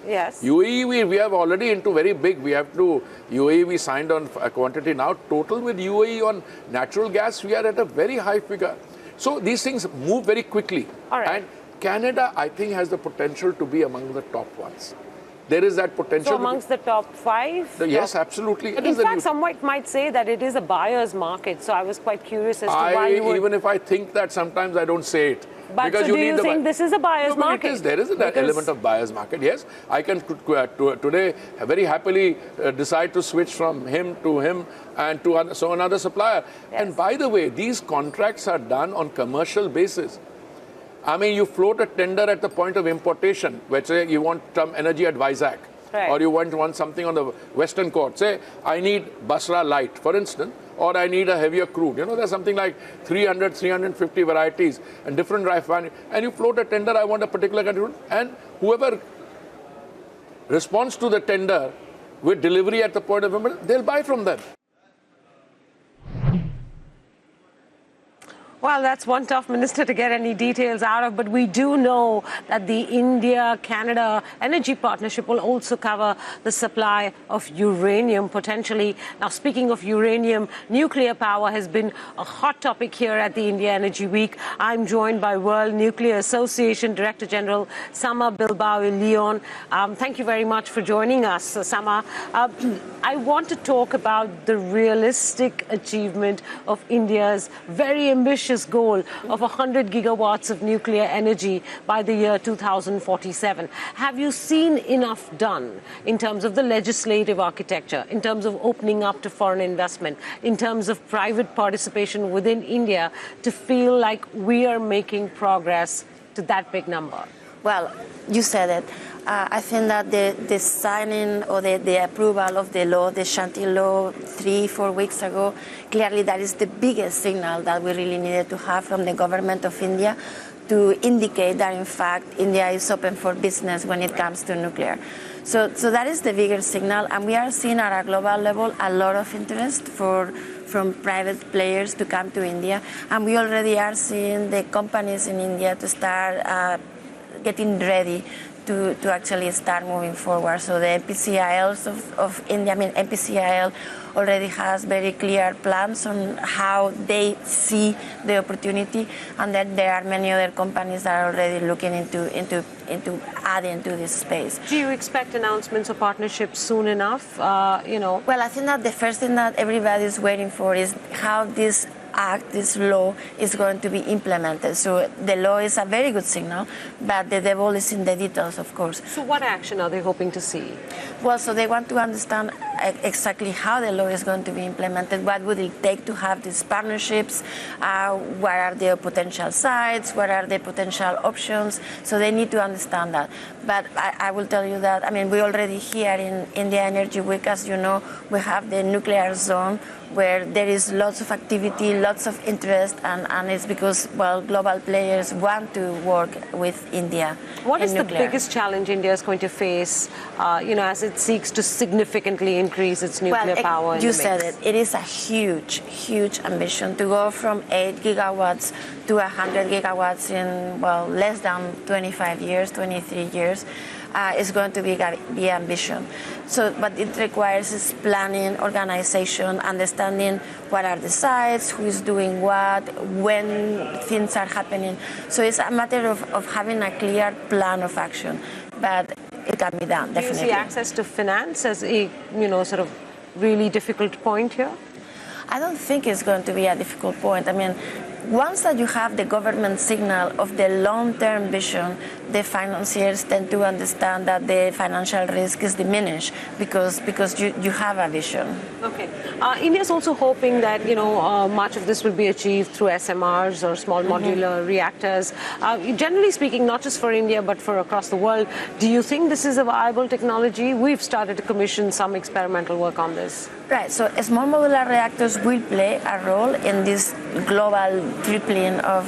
Yes. UAE we have already into very big. We have to UAE. We signed on a quantity now. Total with UAE on natural gas, we are at a very high figure. So these things move very quickly. All right. And Canada, I think, has the potential to be among the top ones. There is that potential. So amongst the top 5? Yes, absolutely. But in fact, some might say that it is a buyer's market. So I was quite curious as to why you would... Even if I think that, sometimes I don't say it. But because so do you think this is a buyer's market? There is an element of buyer's market, yes. I can today very happily decide to switch from him to him and to another supplier. Yes. And by the way, these contracts are done on commercial basis. I mean, you float a tender at the point of importation, where say you want some energy at Vizag, or you want something on the western coast. Say, I need Basra light, for instance, or I need a heavier crude. There's something like 300, 350 varieties and different refineries. And you float a tender, I want a particular country, and whoever responds to the tender with delivery at the point of import, they'll buy from them. Well, that's one tough minister to get any details out of, but we do know that the India-Canada energy partnership will also cover the supply of uranium, potentially. Now, speaking of uranium, nuclear power has been a hot topic here at the India Energy Week. I'm joined by World Nuclear Association Director General Sama Bilbao y León. Thank you very much for joining us, Sama. I want to talk about the realistic achievement of India's very ambitious goal of 100 gigawatts of nuclear energy by the year 2047. Have you seen enough done in terms of the legislative architecture, in terms of opening up to foreign investment, in terms of private participation within India to feel like we are making progress to that big number? Well, you said it. I think that the signing or the approval of the law, the Shanti law, 3-4 weeks ago, clearly that is the biggest signal that we really needed to have from the government of India to indicate that, in fact, India is open for business when it comes to nuclear. So that is the bigger signal, and we are seeing at a global level a lot of interest from private players to come to India, and we already are seeing the companies in India to start getting ready to actually start moving forward. So the MPCILs of India, MPCIL already has very clear plans on how they see the opportunity, and then there are many other companies that are already looking into adding to this space. Do you expect announcements of partnerships soon enough? Well, I think that the first thing that everybody is waiting for is how this law is going to be implemented. So the law is a very good signal, but the devil is in the details, of course. So what action are they hoping to see? Well, so they want to understand exactly how the law is going to be implemented, what would it take to have these partnerships, what are the potential sites, what are the potential options. So they need to understand that. But I will tell you that, we already here in India Energy Week, as you know, we have the nuclear zone where there is lots of activity, lots of interest, and it's because, well, global players want to work with India. What is nuclear. The biggest challenge India is going to face, as it seeks to significantly increase its nuclear power in the mix? You said it. It is a huge, huge ambition to go from 8 gigawatts to 100 gigawatts in, well, less than 25 years, 23 years. Is going to be ambition. So, but it requires is planning, organization, understanding what are the sites, who is doing what, when things are happening. So it's a matter of having a clear plan of action, but it can be done, definitely. Do you see access to finance as a, sort of really difficult point here? I don't think it's going to be a difficult point. Once that you have the government signal of the long-term vision, the financiers tend to understand that the financial risk is diminished because you have a vision. Okay. India is also hoping that, much of this will be achieved through SMRs or small modular reactors. Generally speaking, not just for India, but for across the world, do you think this is a viable technology? We've started to commission some experimental work on this. Right, so small modular reactors will play a role in this global tripling of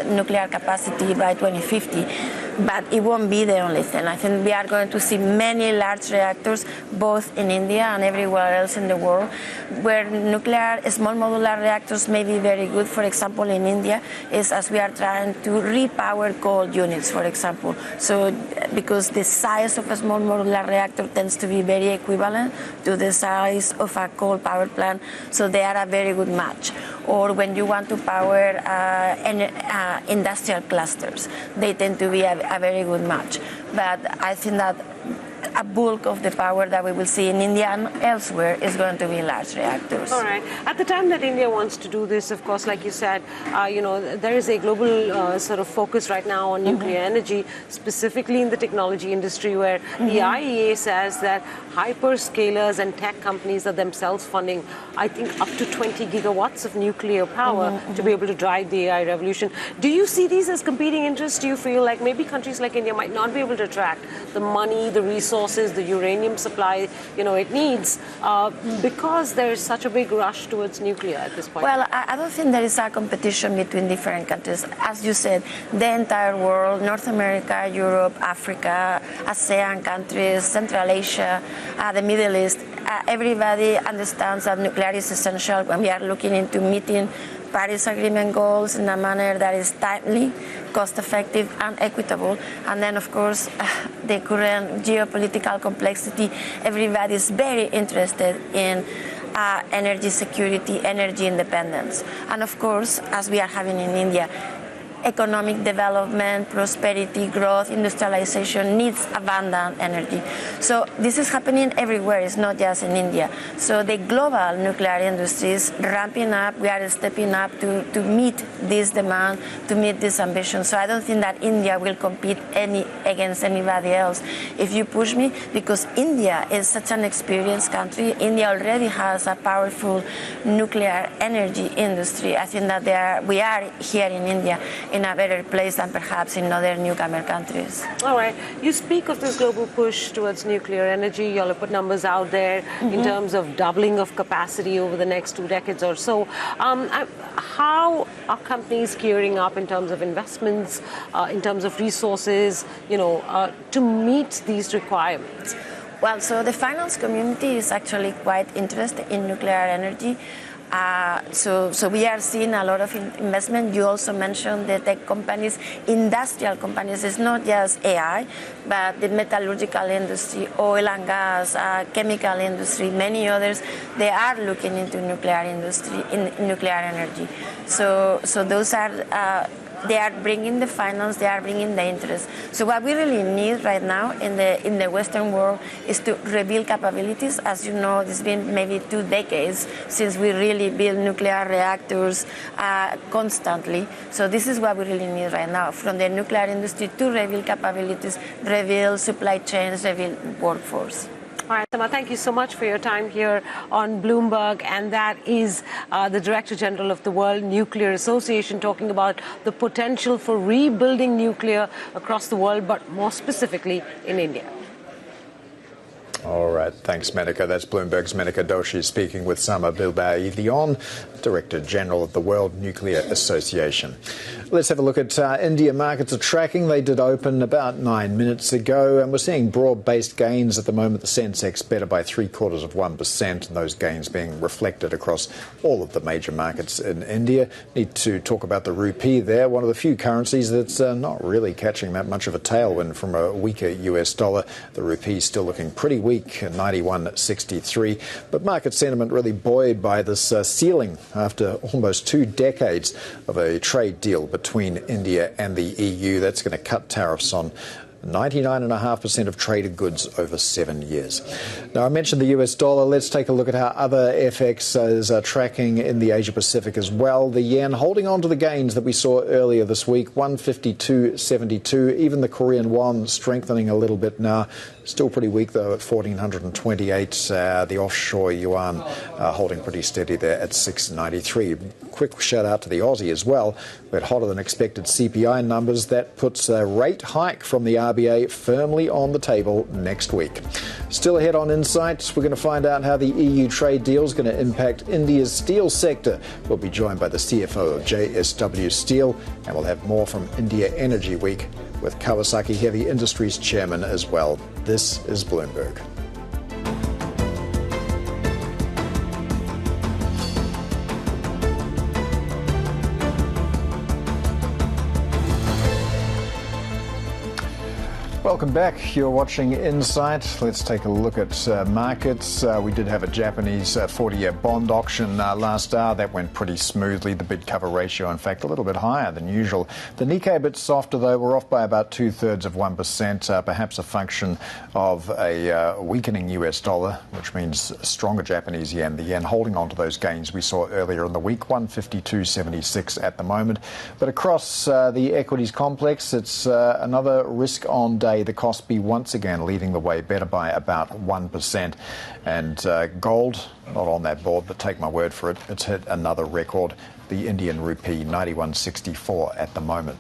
nuclear capacity by 2050, but it won't be the only thing. I think we are going to see many large reactors, both in India and everywhere else in the world, where small modular reactors may be very good. For example, in India, is as we are trying to repower coal units, for example. So, because the size of a small modular reactor tends to be very equivalent to the size of a coal power plant, so they are a very good match. Or when you want to power industrial clusters, they tend to be a very good match. But I think that a bulk of the power that we will see in India and elsewhere is going to be large reactors. All right. At the time that India wants to do this, of course, like you said, there is a global sort of focus right now on nuclear energy, specifically in the technology industry, where the IEA says that hyperscalers and tech companies are themselves funding, I think, up to 20 gigawatts of nuclear power to be able to drive the AI revolution. Do you see these as competing interests? Do you feel like maybe countries like India might not be able to attract the money, the resources, the uranium supply, it needs, because there is such a big rush towards nuclear at this point? Well, I don't think there is a competition between different countries. As you said, the entire world, North America, Europe, Africa, ASEAN countries, Central Asia, the Middle East, everybody understands that nuclear is essential when we are looking into meeting Paris Agreement goals in a manner that is timely, cost-effective and equitable. And then, of course, the current geopolitical complexity, everybody is very interested in energy security, energy independence. And of course, as we are having in India, economic development, prosperity, growth, industrialization needs abundant energy. So this is happening everywhere, it's not just in India. So the global nuclear industry is ramping up, we are stepping up to meet this demand, to meet this ambition. So I don't think that India will compete against anybody else. If you push me, because India is such an experienced country, India already has a powerful nuclear energy industry. I think that we are here in India in a better place than perhaps in other newcomer countries. All right. You speak of this global push towards nuclear energy. You all have put numbers out there in terms of doubling of capacity over the next 2 decades or so. How are companies gearing up in terms of investments, in terms of resources, to meet these requirements? Well, so the finance community is actually quite interested in nuclear energy. So we are seeing a lot of investment. You also mentioned the tech companies, industrial companies. It's not just AI, but the metallurgical industry, oil and gas, chemical industry, many others. They are looking into nuclear industry, in nuclear energy. So those are. They are bringing the finance, they are bringing the interest. So what we really need right now in the Western world is to rebuild capabilities. As you know, it's been maybe 2 decades since we really build nuclear reactors constantly. So this is what we really need right now, from the nuclear industry to rebuild capabilities, rebuild supply chains, rebuild workforce. All right, Sama, thank you so much for your time here on Bloomberg. And that is the Director General of the World Nuclear Association talking about the potential for rebuilding nuclear across the world, but more specifically in India. All right, thanks, Menika. That's Bloomberg's Menika Doshi speaking with Sama Bilbao y León, Director General of the World Nuclear Association. Let's have a look at India markets are tracking. They did open about 9 minutes ago, and we're seeing broad-based gains at the moment. The Sensex better by 0.75%, and those gains being reflected across all of the major markets in India. Need to talk about the rupee there, one of the few currencies that's not really catching that much of a tailwind from a weaker US dollar. The rupee still looking pretty weak at 91.63, but market sentiment really buoyed by this ceiling after almost 2 decades of a trade deal between India and the EU. That's going to cut tariffs on 99.5% of traded goods over 7 years. Now, I mentioned the US dollar. Let's take a look at how other FXs are tracking in the Asia Pacific as well. The yen holding on to the gains that we saw earlier this week, 152.72. Even the Korean won strengthening a little bit now. Still pretty weak, though, at 1,428. The offshore yuan holding pretty steady there at 693. Quick shout out to the Aussie as well. We had hotter than expected CPI numbers. That puts a rate hike from the RBA firmly on the table next week. Still ahead on Insights, we're going to find out how the EU trade deal is going to impact India's steel sector. We'll be joined by the CFO of JSW Steel, and we'll have more from India Energy Week with Kawasaki Heavy Industries Chairman as well. This is Bloomberg. Welcome back. You're watching Insight. Let's take a look at markets. We did have a Japanese 40-year bond auction last hour. That went pretty smoothly. The bid cover ratio, in fact, a little bit higher than usual. The Nikkei a bit softer, though. We're off by about 0.2%, perhaps a function of a weakening US dollar, which means stronger Japanese yen. The yen holding on to those gains we saw earlier in the week, 152.76 at the moment. But across the equities complex, it's another risk-on day. The Kospi once again leading the way, better by about 1%. And gold, not on that board, but take my word for it, it's hit another record. The Indian rupee, 91.64 at the moment.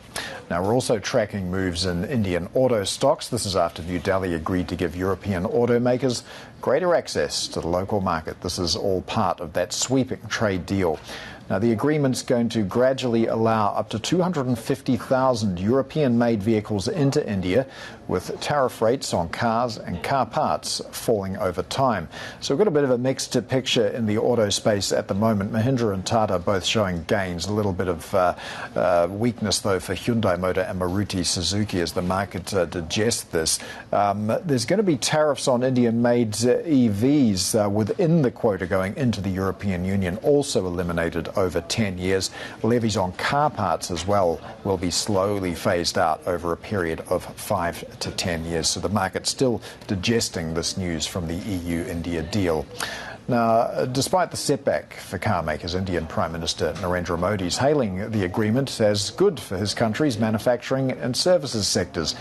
Now, we're also tracking moves in Indian auto stocks. This is after New Delhi agreed to give European automakers greater access to the local market. This is all part of that sweeping trade deal. Now, the agreement's going to gradually allow up to 250,000 European-made vehicles into India, with tariff rates on cars and car parts falling over time. So we've got a bit of a mixed picture in the auto space at the moment. Mahindra and Tata both showing gains, a little bit of weakness, though, for Hyundai Motor and Maruti Suzuki as the market digests this. There's going to be tariffs on Indian-made EVs within the quota going into the European Union, also eliminated over 10 years. Levies on car parts as well will be slowly phased out over a period of 5 to 10 years. So the market's still digesting this news from the EU-India deal. Now, despite the setback for car makers, Indian Prime Minister Narendra Modi is hailing the agreement as good for his country's manufacturing and services sectors.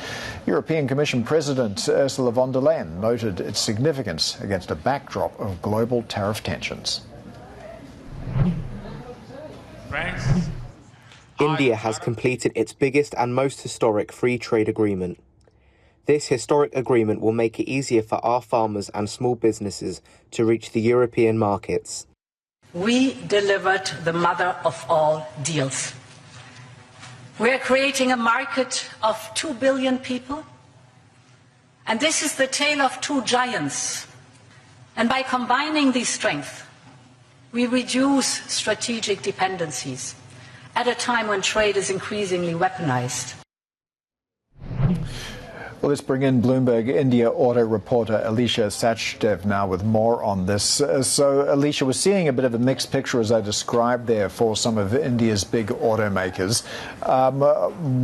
European Commission President Ursula von der Leyen noted its significance against a backdrop of global tariff tensions. India has completed its biggest and most historic free trade agreement. This historic agreement will make it easier for our farmers and small businesses to reach the European markets. We delivered the mother of all deals. We're creating a market of 2 billion people, and this is the tale of two giants. And by combining these strengths, we reduce strategic dependencies at a time when trade is increasingly weaponized. Well, let's bring in Bloomberg India auto reporter Alicia Sachdev now with more on this. So, Alicia, we're seeing a bit of a mixed picture, as I described there, for some of India's big automakers.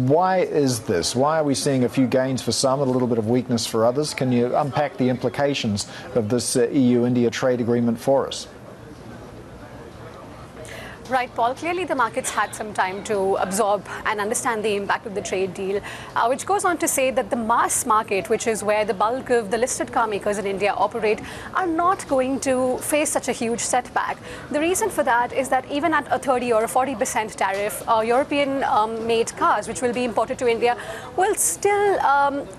Why is this? Why are we seeing a few gains for some and a little bit of weakness for others? Can you unpack the implications of this EU-India trade agreement for us? Right, Paul. Clearly, the markets had some time to absorb and understand the impact of the trade deal, which goes on to say that the mass market, which is where the bulk of the listed car makers in India operate, are not going to face such a huge setback. The reason for that is that even at a 30 or a 40% tariff, European-made cars, which will be imported to India, will still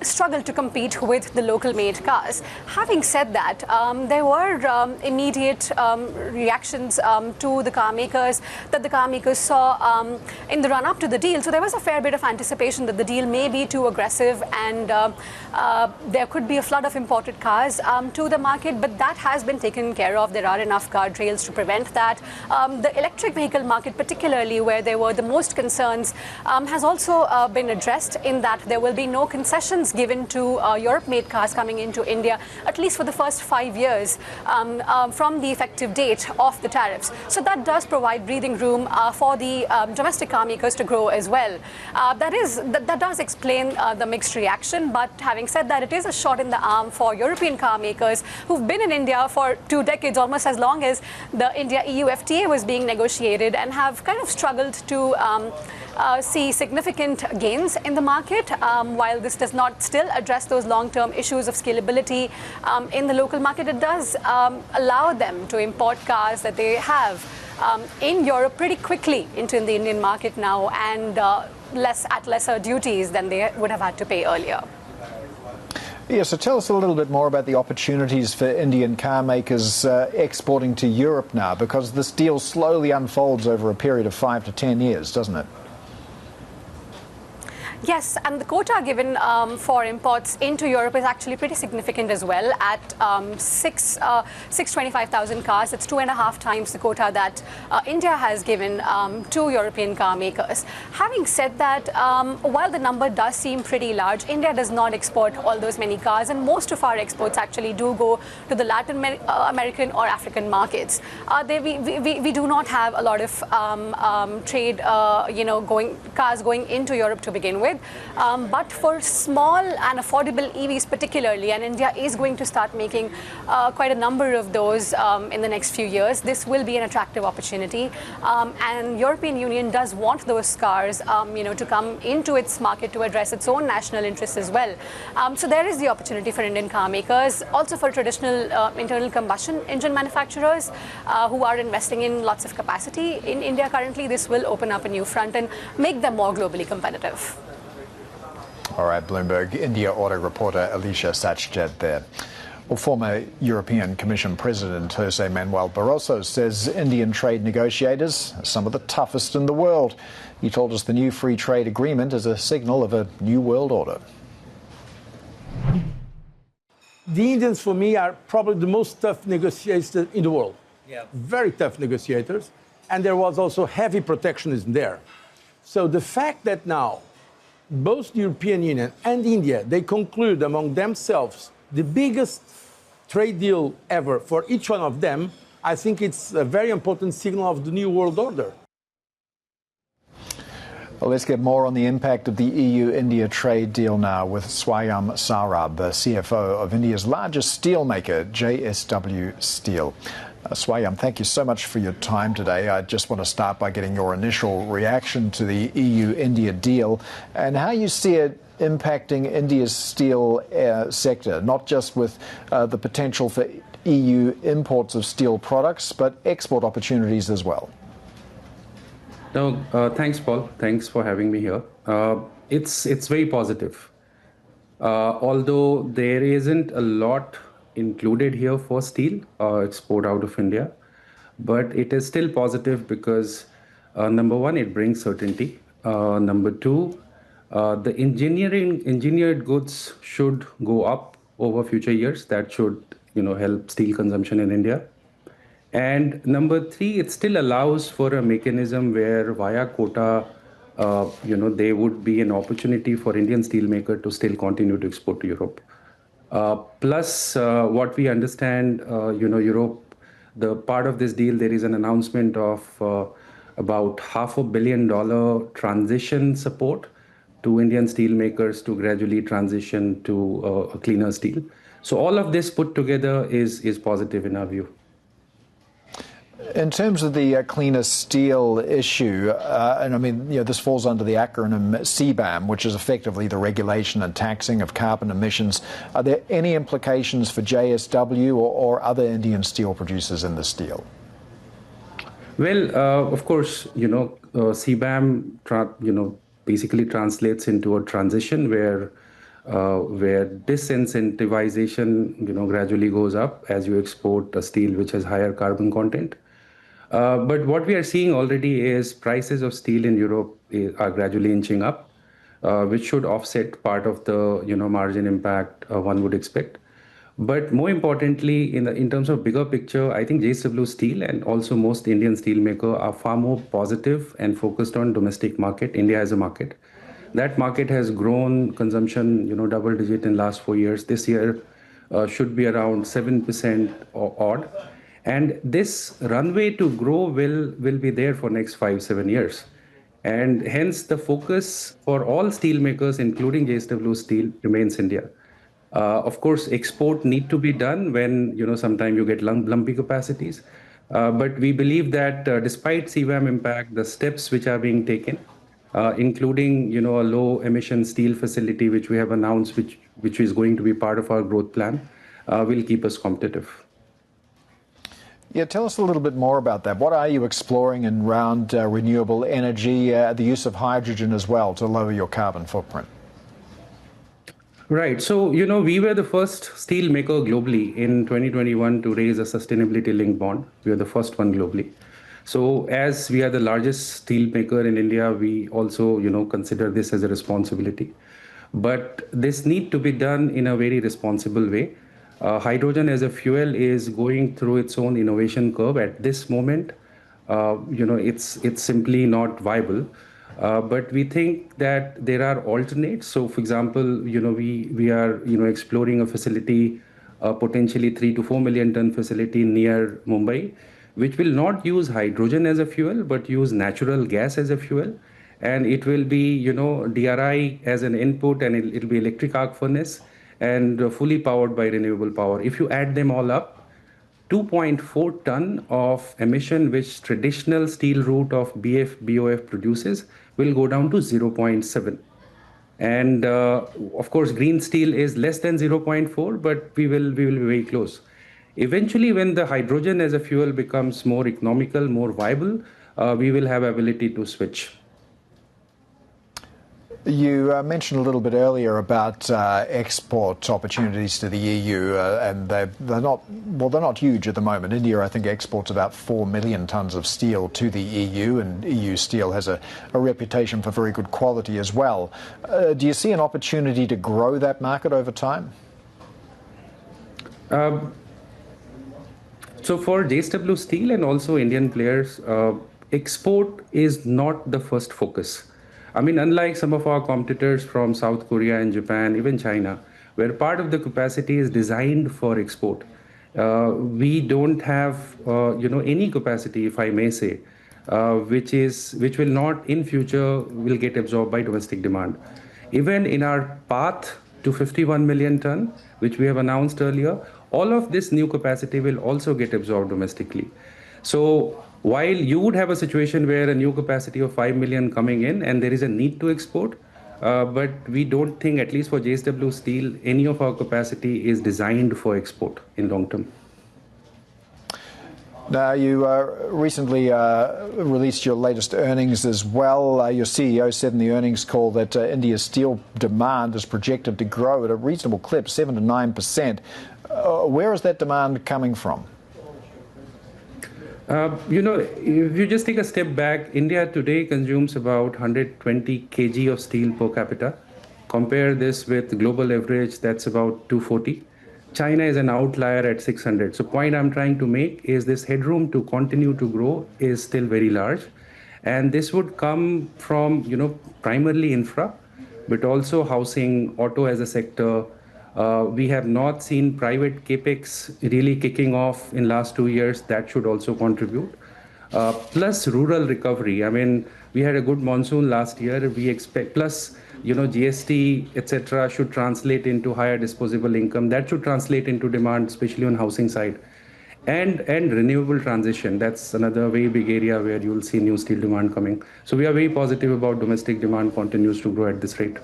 struggle to compete with the local-made cars. Having said that, there were immediate reactions to the car makers that the car makers saw in the run-up to the deal. So there was a fair bit of anticipation that the deal may be too aggressive and there could be a flood of imported cars to the market, but that has been taken care of. There are enough guardrails to prevent that. The electric vehicle market, particularly where there were the most concerns, has also been addressed in that there will be no concessions given to Europe-made cars coming into India, at least for the first 5 years from the effective date of the tariffs. So that does provide breathing room for the domestic car makers to grow as well. That does explain the mixed reaction, but having said that, it is a shot in the arm for European car makers who've been in India for 2 decades, almost as long as the India-EU FTA was being negotiated, and have kind of struggled to see significant gains in the market. While this does not still address those long-term issues of scalability in the local market, it does allow them to import cars that they have in Europe pretty quickly into the Indian market now, and at lesser duties than they would have had to pay earlier. Yeah, so tell us a little bit more about the opportunities for Indian car makers exporting to Europe now, because this deal slowly unfolds over a period of 5 to 10 years, doesn't it? Yes, and the quota given for imports into Europe is actually pretty significant as well at 625,000 cars. It's 2.5 times the quota that India has given to European car makers. Having said that, while the number does seem pretty large, India does not export all those many cars, and most of our exports actually do go to the Latin American or African markets. We do not have a lot of trade, cars going into Europe to begin with. But for small and affordable EVs particularly, and India is going to start making quite a number of those in the next few years, this will be an attractive opportunity. And European Union does want those cars to come into its market to address its own national interests as well. So there is the opportunity for Indian car makers, also for traditional internal combustion engine manufacturers who are investing in lots of capacity in India currently. This will open up a new front and make them more globally competitive. All right, Bloomberg India auto reporter Alicia Sachdev there. Well, former European Commission President Jose Manuel Barroso says Indian trade negotiators are some of the toughest in the world. He told us the new free trade agreement is a signal of a new world order. The Indians, for me, are probably the most tough negotiators in the world. Yeah. Very tough negotiators. And there was also heavy protectionism there. So the fact that now both the European Union and India, they conclude among themselves the biggest trade deal ever for each one of them, I think it's a very important signal of the new world order. Well, let's get more on the impact of the EU-India trade deal now with Swayam Saurabh, the CFO of India's largest steelmaker, JSW Steel. Swayam, thank you so much for your time today. I just want to start by getting your initial reaction to the EU-India deal and how you see it impacting India's steel sector, not just with the potential for EU imports of steel products, but export opportunities as well. No, thanks, Paul. Thanks for having me here. It's very positive. Although there isn't a lot included here for steel export out of India, but it is still positive because number one, it brings certainty. Number two, the engineered goods should go up over future years. That should, help steel consumption in India. And number three, it still allows for a mechanism where via quota, there would be an opportunity for Indian steelmaker to still continue to export to Europe. Plus, what we understand, Europe, the part of this deal, there is an announcement of about $500 million transition support to Indian steelmakers to gradually transition to a cleaner steel. So all of this put together is positive in our view. In terms of the cleaner steel issue, and I mean, this falls under the acronym CBAM, which is effectively the regulation and taxing of carbon emissions. Are there any implications for JSW or other Indian steel producers in this deal? Well, of course, CBAM, basically translates into a transition where disincentivization, gradually goes up as you export a steel which has higher carbon content. But what we are seeing already is prices of steel in Europe are gradually inching up, which should offset part of the margin impact one would expect. But more importantly, in terms of bigger picture, I think JSW Steel and also most Indian steelmakers are far more positive and focused on domestic market, India as a market. That market has grown consumption, double digit in last 4 years. This year should be around 7% odd. And this runway to grow will be there for next 5-7 years. And hence the focus for all steelmakers, including JSW Steel, remains India. Of course, export need to be done when, sometimes you get lumpy capacities. But we believe that despite CBAM impact, the steps which are being taken, including, a low emission steel facility, which we have announced, which is going to be part of our growth plan, will keep us competitive. Yeah, tell us a little bit more about that. What are you exploring around renewable energy, the use of hydrogen as well to lower your carbon footprint? Right. So, we were the first steel maker globally in 2021 to raise a sustainability-linked bond. We are the first one globally. So as we are the largest steel maker in India, we also, consider this as a responsibility. But this need to be done in a very responsible way. Hydrogen as a fuel is going through its own innovation curve at this moment. It's simply not viable. But we think that there are alternates. So, for example, we are exploring a facility, potentially 3 to 4 million ton facility near Mumbai, which will not use hydrogen as a fuel, but use natural gas as a fuel. And it will be, DRI as an input, and it'll be electric arc furnace and fully powered by renewable power. If you add them all up, 2.4 ton of emission, which traditional steel route of BOF produces, will go down to 0.7. And of course, green steel is less than 0.4, but we will be very close. Eventually, when the hydrogen as a fuel becomes more economical, more viable, we will have ability to switch. You mentioned a little bit earlier about export opportunities to the EU, and they're not huge at the moment. India, I think, exports about 4 million tonnes of steel to the EU, and EU steel has a reputation for very good quality as well. Do you see an opportunity to grow that market over time? So for JSW Steel and also Indian players, export is not the first focus. I mean, unlike some of our competitors from South Korea and Japan, even China, where part of the capacity is designed for export, we don't have, any capacity, if I may say, which will not in future will get absorbed by domestic demand. Even in our path to 51 million ton, which we have announced earlier, all of this new capacity will also get absorbed domestically. So while you would have a situation where a new capacity of 5 million coming in and there is a need to export, but we don't think, at least for JSW Steel, any of our capacity is designed for export in long term. Now, you recently released your latest earnings as well. Your CEO said in the earnings call that India's steel demand is projected to grow at a reasonable clip, 7 to 9%. Where is that demand coming from? If you just take a step back, India today consumes about 120 kg of steel per capita. Compare this with the global average, that's about 240. China is an outlier at 600. So point I'm trying to make is this headroom to continue to grow is still very large. And this would come from, primarily infra, but also housing, auto as a sector. We have not seen private capex really kicking off in last 2 years. That should also contribute. Plus rural recovery. I mean, we had a good monsoon last year. We expect, plus, GST, etc., should translate into higher disposable income. That should translate into demand, especially on housing side. And renewable transition. That's another very big area where you will see new steel demand coming. So we are very positive about domestic demand continues to grow at this rate.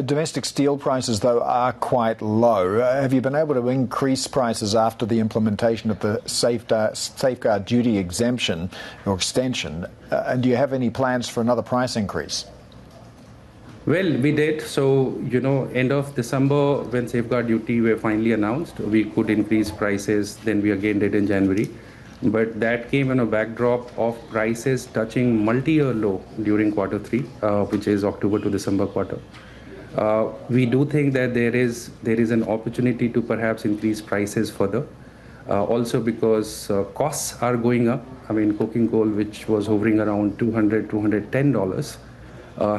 Domestic steel prices, though, are quite low. Have you been able to increase prices after the implementation of the safeguard duty exemption or extension? And do you have any plans for another price increase? Well, we did. So, end of December, when safeguard duty were finally announced, we could increase prices. Then we again did in January. But that came in a backdrop of prices touching multi-year low during quarter 3, which is October to December quarter. We do think that there is an opportunity to perhaps increase prices further. Also because costs are going up. I mean, coking coal, which was hovering around $200, $210,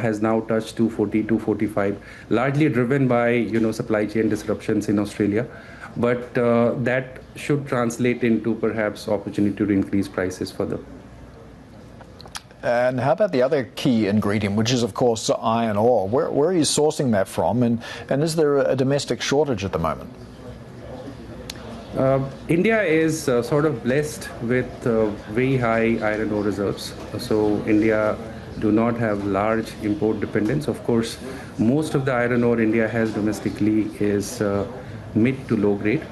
has now touched 240, 245, largely driven by supply chain disruptions in Australia. But that should translate into perhaps opportunity to increase prices further. And how about the other key ingredient, which is, of course, iron ore? Where are you sourcing that from? And is there a domestic shortage at the moment? India is sort of blessed with very high iron ore reserves. So India do not have large import dependence. Of course, most of the iron ore India has domestically is mid to low grade.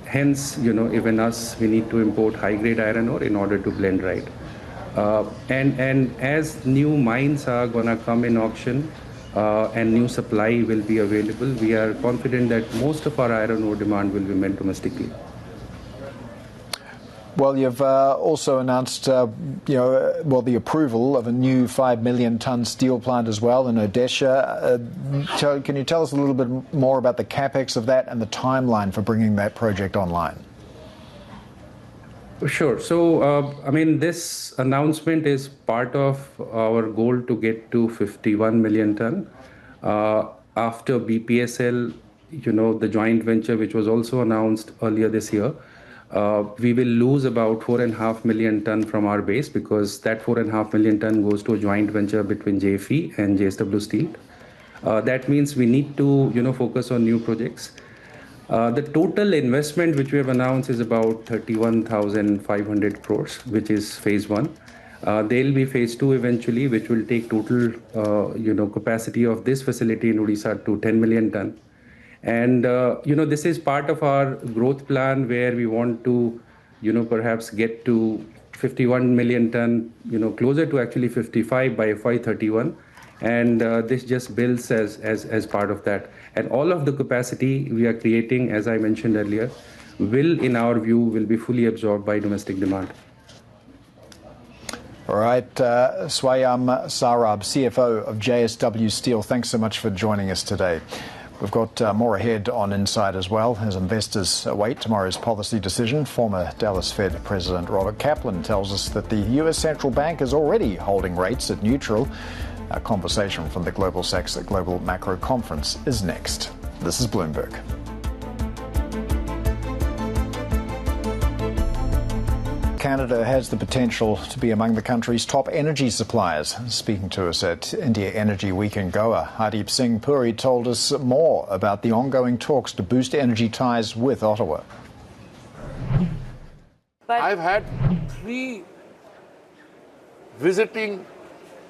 Hence, even us, we need to import high grade iron ore in order to blend right. And as new mines are going to come in auction and new supply will be available, we are confident that most of our iron ore demand will be met domestically. Well, you've also announced, the approval of a new 5 million ton steel plant as well in Odisha. Can you tell us a little bit more about the capex of that and the timeline for bringing that project online? Sure. So, this announcement is part of our goal to get to 51 million ton. After BPSL, the joint venture, which was also announced earlier this year, we will lose about 4.5 million ton from our base because that 4.5 million ton goes to a joint venture between JFE and JSW Steel. That means we need to, focus on new projects. The total investment which we have announced is about 31,500 crores, which is phase 1. There will be phase 2 eventually, which will take total, capacity of this facility in Odisha to 10 million ton. And, this is part of our growth plan where we want to, perhaps get to 51 million ton, closer to actually 55 by FY31. And this just builds as part of that. And all of the capacity we are creating, as I mentioned earlier, will, in our view, will be fully absorbed by domestic demand. All right, Swayam Saurabh, CFO of JSW Steel, thanks so much for joining us today. We've got more ahead on Inside as well as investors await tomorrow's policy decision. Former Dallas Fed President Robert Kaplan tells us that the US Central Bank is already holding rates at neutral. Our conversation from the Global Sachs Global Macro Conference is next. This is Bloomberg. Canada has the potential to be among the country's top energy suppliers. Speaking to us at India Energy Week in Goa, Hardeep Singh Puri told us more about the ongoing talks to boost energy ties with Ottawa. I've had 3 visiting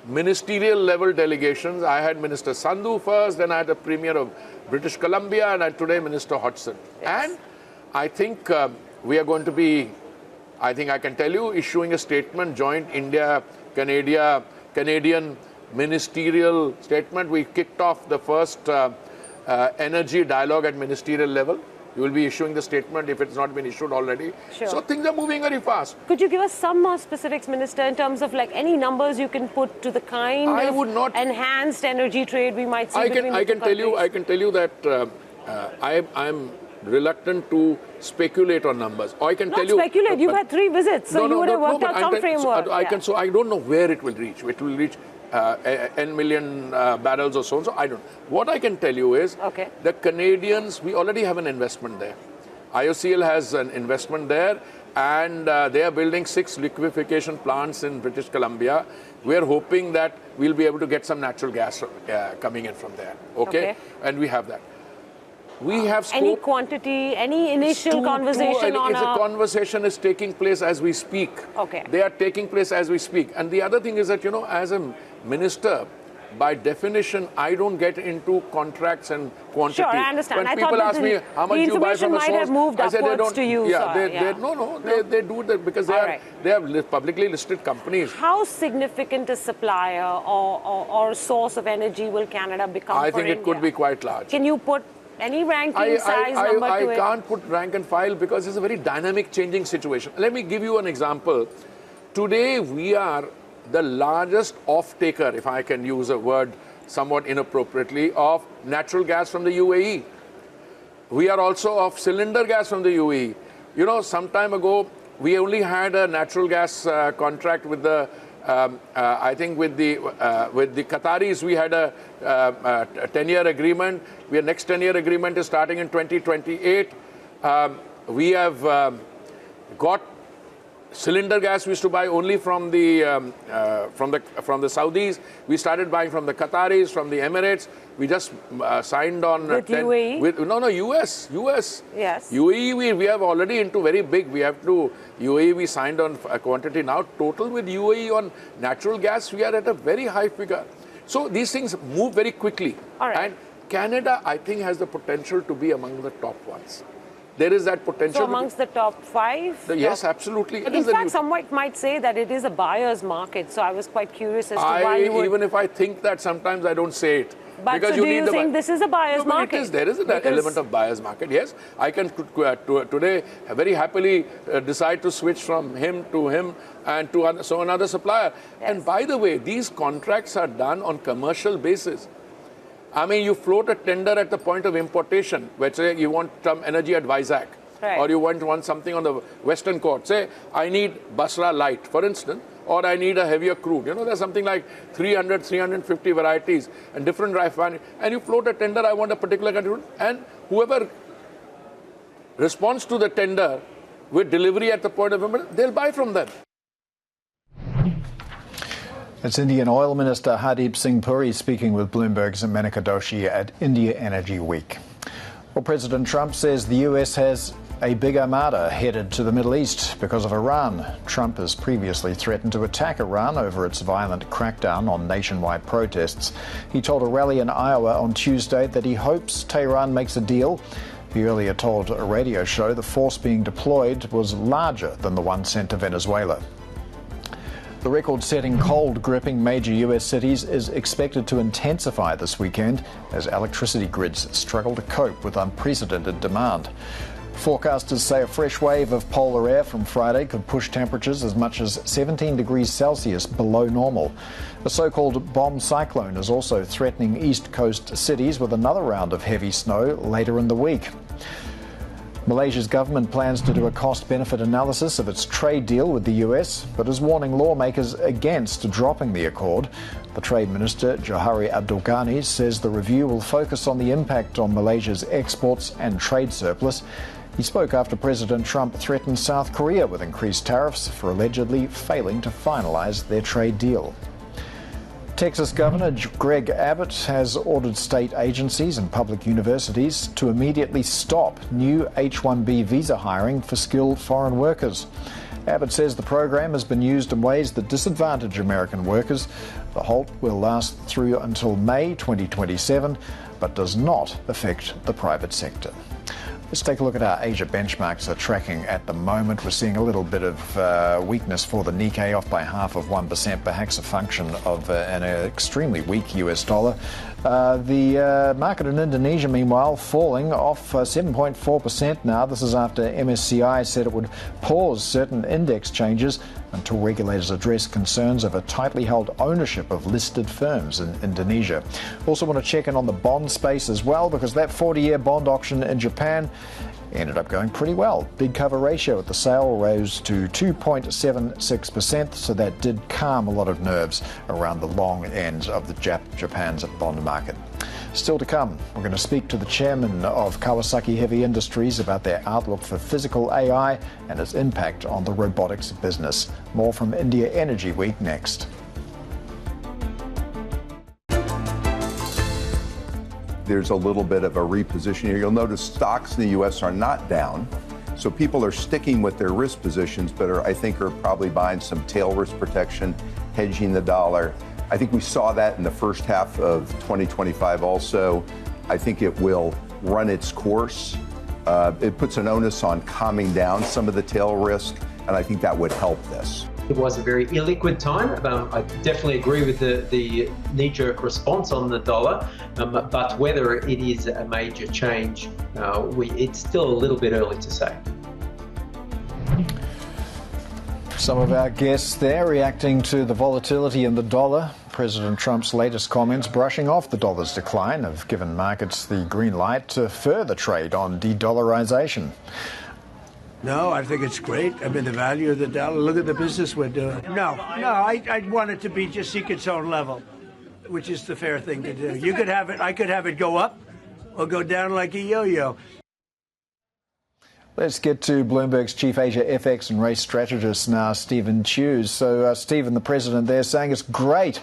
ministerial level delegations. I had Minister Sandhu first, then I had the Premier of British Columbia, and today Minister Hodgson. Yes. And I think we are going to be, I think I can tell you, issuing a statement, joint India-Canadian ministerial statement. We kicked off the first energy dialogue at ministerial level. You will be issuing the statement if it's not been issued already. Sure. So things are moving very fast. Could you give us some more specifics, Minister, in terms of like any numbers you can put to the kind of enhanced energy trade we might see between the two countries? I can tell you that I'm reluctant to speculate on numbers. Or I can tell you. Not speculate. You've had 3 visits, so you would have worked out some framework. So I don't know where it will reach. It will reach N million barrels or so. So I don't. What I can tell you is the Canadians, we already have an investment there. IOCL has an investment there, and they are building 6 liquefaction plants in British Columbia. We are hoping that we'll be able to get some natural gas coming in from there. Okay? And we have that. We have scope. Any quantity, any initial conversation on a conversation is taking place as we speak. Okay. They are taking place as we speak. And the other thing is that, you know, as a minister, by definition, I don't get into contracts and quantity. Sure, I understand. When people ask me how much you buy from a source, might have moved I say they don't. To you, They do that because they are publicly listed companies. How significant a supplier or source of energy will Canada become? I think it could be quite large. Can you put any ranking size number to it? I can't put rank and file because it's a very dynamic, changing situation. Let me give you an example. Today, we are the largest off-taker, if I can use a word somewhat inappropriately, of natural gas from the UAE. We are also of cylinder gas from the UAE. You know, some time ago, we only had a natural gas contract with the I think with the Qataris, we had a 10-year agreement. Our next 10-year agreement is starting in 2028. We have got cylinder gas we used to buy only from the Saudis. We started buying from the Qataris, from the Emirates. We just signed on with UAE. US. Yes. UAE we have already into very big. We have to UAE. We signed on a quantity now. Total with UAE on natural gas, we are at a very high figure. So these things move very quickly. All right. And Canada, I think, has the potential to be among the top ones. There is that potential. So amongst the top 5? Yes, absolutely. In fact, some might say that it is a buyer's market. So I was quite curious as to why you would... Even if I think that, sometimes I don't say it. But because so do you think this is a buyer's market? There is an element of buyer's market, yes. I can today very happily decide to switch from him to him and to another supplier. Yes. And by the way, these contracts are done on commercial basis. I mean, you float a tender at the point of importation, where say you want some energy at Vizag, or you want something on the western coast. Say, I need Basra Light, for instance, or I need a heavier crude. You know, there's something like 300, 350 varieties and different refineries. And you float a tender, I want a particular country, and whoever responds to the tender with delivery at the point of import, they'll buy from them. It's Indian Oil Minister Hardeep Singh Puri speaking with Bloomberg's Menika Doshi at India Energy Week. Well, President Trump says the US has a big armada headed to the Middle East because of Iran. Trump has previously threatened to attack Iran over its violent crackdown on nationwide protests. He told a rally in Iowa on Tuesday that he hopes Tehran makes a deal. He earlier told a radio show the force being deployed was larger than the one sent to Venezuela. The record-setting cold gripping major US cities is expected to intensify this weekend as electricity grids struggle to cope with unprecedented demand. Forecasters say a fresh wave of polar air from Friday could push temperatures as much as 17 degrees Celsius below normal. A so-called bomb cyclone is also threatening East Coast cities with another round of heavy snow later in the week. Malaysia's government plans to do a cost-benefit analysis of its trade deal with the US, but is warning lawmakers against dropping the accord. The Trade Minister, Johari Abdul Ghani, says the review will focus on the impact on Malaysia's exports and trade surplus. He spoke after President Trump threatened South Korea with increased tariffs for allegedly failing to finalize their trade deal. Texas Governor Greg Abbott has ordered state agencies and public universities to immediately stop new H-1B visa hiring for skilled foreign workers. Abbott says the program has been used in ways that disadvantage American workers. The halt will last through until May 2027, but does not affect the private sector. Let's take a look at our Asia benchmarks are tracking at the moment. We're seeing a little bit of weakness for the Nikkei, off by 0.5%, perhaps a function of an extremely weak US dollar. The market in Indonesia, meanwhile, falling off 7.4% now. This is after MSCI said it would pause certain index changes until regulators address concerns over tightly held ownership of listed firms in Indonesia. Also want to check in on the bond space as well, because that 40-year bond auction in Japan ended up going pretty well. Big cover ratio at the sale rose to 2.76%, so that did calm a lot of nerves around the long end of the Japan's bond market. Still to come, we're going to speak to the chairman of Kawasaki Heavy Industries about their outlook for physical AI and its impact on the robotics business. More from India Energy Week next. There's a little bit of a reposition here. You'll notice stocks in the U.S. are not down. So people are sticking with their risk positions, but I think are probably buying some tail risk protection, hedging the dollar. I think we saw that in the first half of 2025 also. I think it will run its course. It puts an onus on calming down some of the tail risk, and I think that would help this. It was a very illiquid time. I definitely agree with the knee-jerk response on the dollar, but whether it is a major change, it's still a little bit early to say. Some of our guests there reacting to the volatility in the dollar. President Trump's latest comments brushing off the dollar's decline have given markets the green light to further trade on de-dollarization. No, I think it's great. I mean, the value of the dollar, look at the business we're doing. No, I'd want it to be just seek its own level, which is the fair thing to do. You could have it, I could have it go up or go down like a yo-yo. Let's get to Bloomberg's chief Asia FX and race strategist now, Stephen Chews. So, Stephen, the president there saying it's great.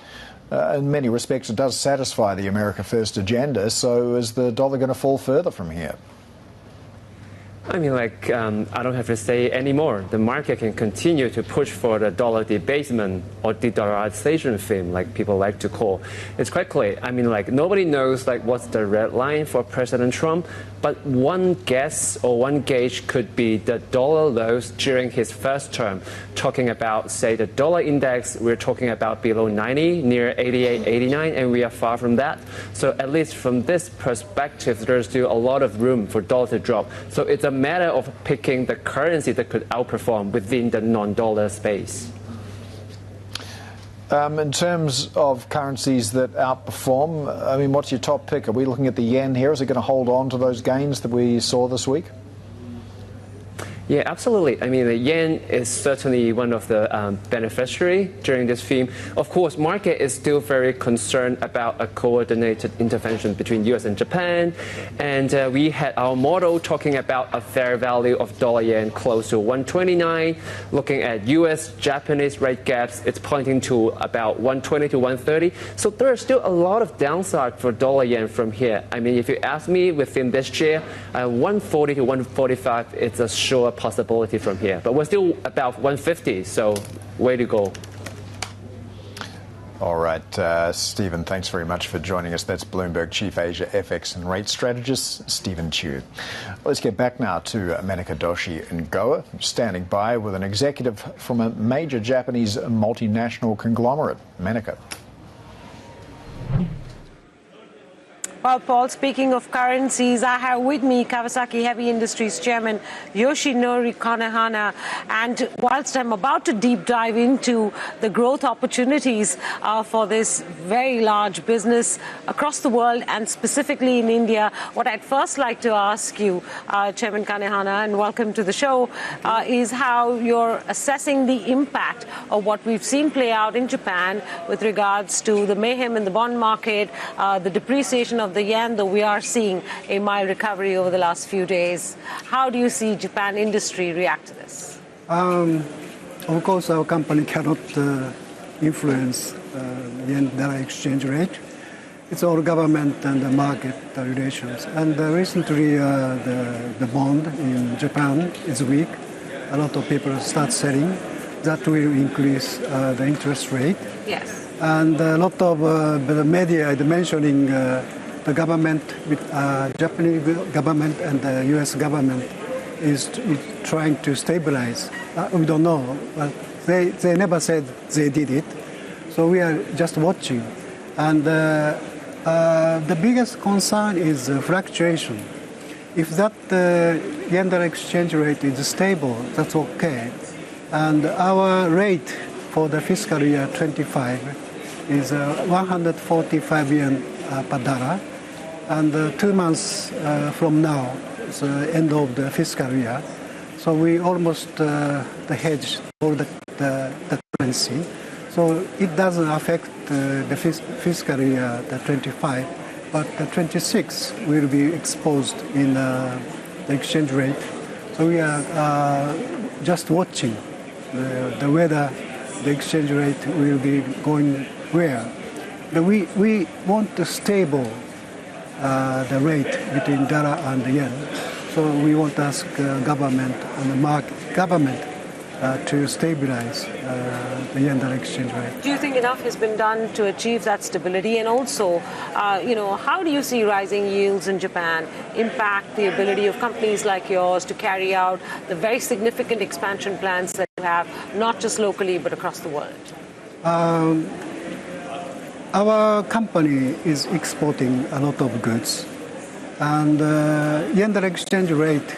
In many respects, it does satisfy the America First agenda. So is the dollar going to fall further from here? I mean, I don't have to say anymore. The market can continue to push for the dollar debasement or de-dollarization theme, like people like to call. It's quite clear. I mean, nobody knows, what's the red line for President Trump, but one guess or one gauge could be the dollar lows during his first term, talking about, say, the dollar index, we're talking about below 90, near 88, 89, and we are far from that. So at least from this perspective, there's still a lot of room for dollar to drop. So it's a matter of picking the currency that could outperform within the non-dollar space. In terms of currencies that outperform, I mean, what's your top pick? Are we looking at the yen here? Is it going to hold on to those gains that we saw this week? Yeah, absolutely. I mean, the yen is certainly one of the beneficiaries during this theme. Of course, market is still very concerned about a coordinated intervention between US and Japan. And we had our model talking about a fair value of dollar yen close to 129. Looking at US-Japanese rate gaps, it's pointing to about 120 to 130. So there is still a lot of downside for dollar yen from here. I mean, if you ask me within this year, 140 to 145, it's a sure possibility from here, but we're still about 150, so way to go. All right, Stephen, thanks very much for joining us. That's Bloomberg Chief Asia FX and Rate Strategist, Stephen Chu. Let's get back now to Menaka Doshi in Goa, standing by with an executive from a major Japanese multinational conglomerate. Menaka. Well, Paul, speaking of currencies, I have with me Kawasaki Heavy Industries Chairman Yoshinori Kanehana. And whilst I'm about to deep dive into the growth opportunities for this very large business across the world and specifically in India, what I'd first like to ask you, Chairman Kanehana, and welcome to the show, is how you're assessing the impact of what we've seen play out in Japan with regards to the mayhem in the bond market, the depreciation of the yen, though we are seeing a mild recovery over the last few days. How do you see Japan industry react to this? Of course, our company cannot influence yen-dollar exchange rate. It's all government and the market relations. And recently, the bond in Japan is weak. A lot of people start selling. That will increase the interest rate. Yes. And a lot of the media is mentioning the government, with Japanese government and the U.S. government is trying to stabilize. We don't know, but they never said they did it. So we are just watching. And the biggest concern is fluctuation. If that yen-dollar exchange rate is stable, that's okay. And our rate for the fiscal year 25 is 145 yen per dollar. And 2 months from now, it's the end of the fiscal year. So we almost hedge all the currency. So it doesn't affect the fiscal year, the 25, but the 26 will be exposed in the exchange rate. So we are just watching the whether the exchange rate will be going where. We want a stable the rate between dollar and yen. So we want to ask government and the market government to stabilize the yen-dollar exchange rate. Do you think enough has been done to achieve that stability? And also, how do you see rising yields in Japan impact the ability of companies like yours to carry out the very significant expansion plans that you have, not just locally, but across the world? Our company is exporting a lot of goods, and yen-dollar exchange rate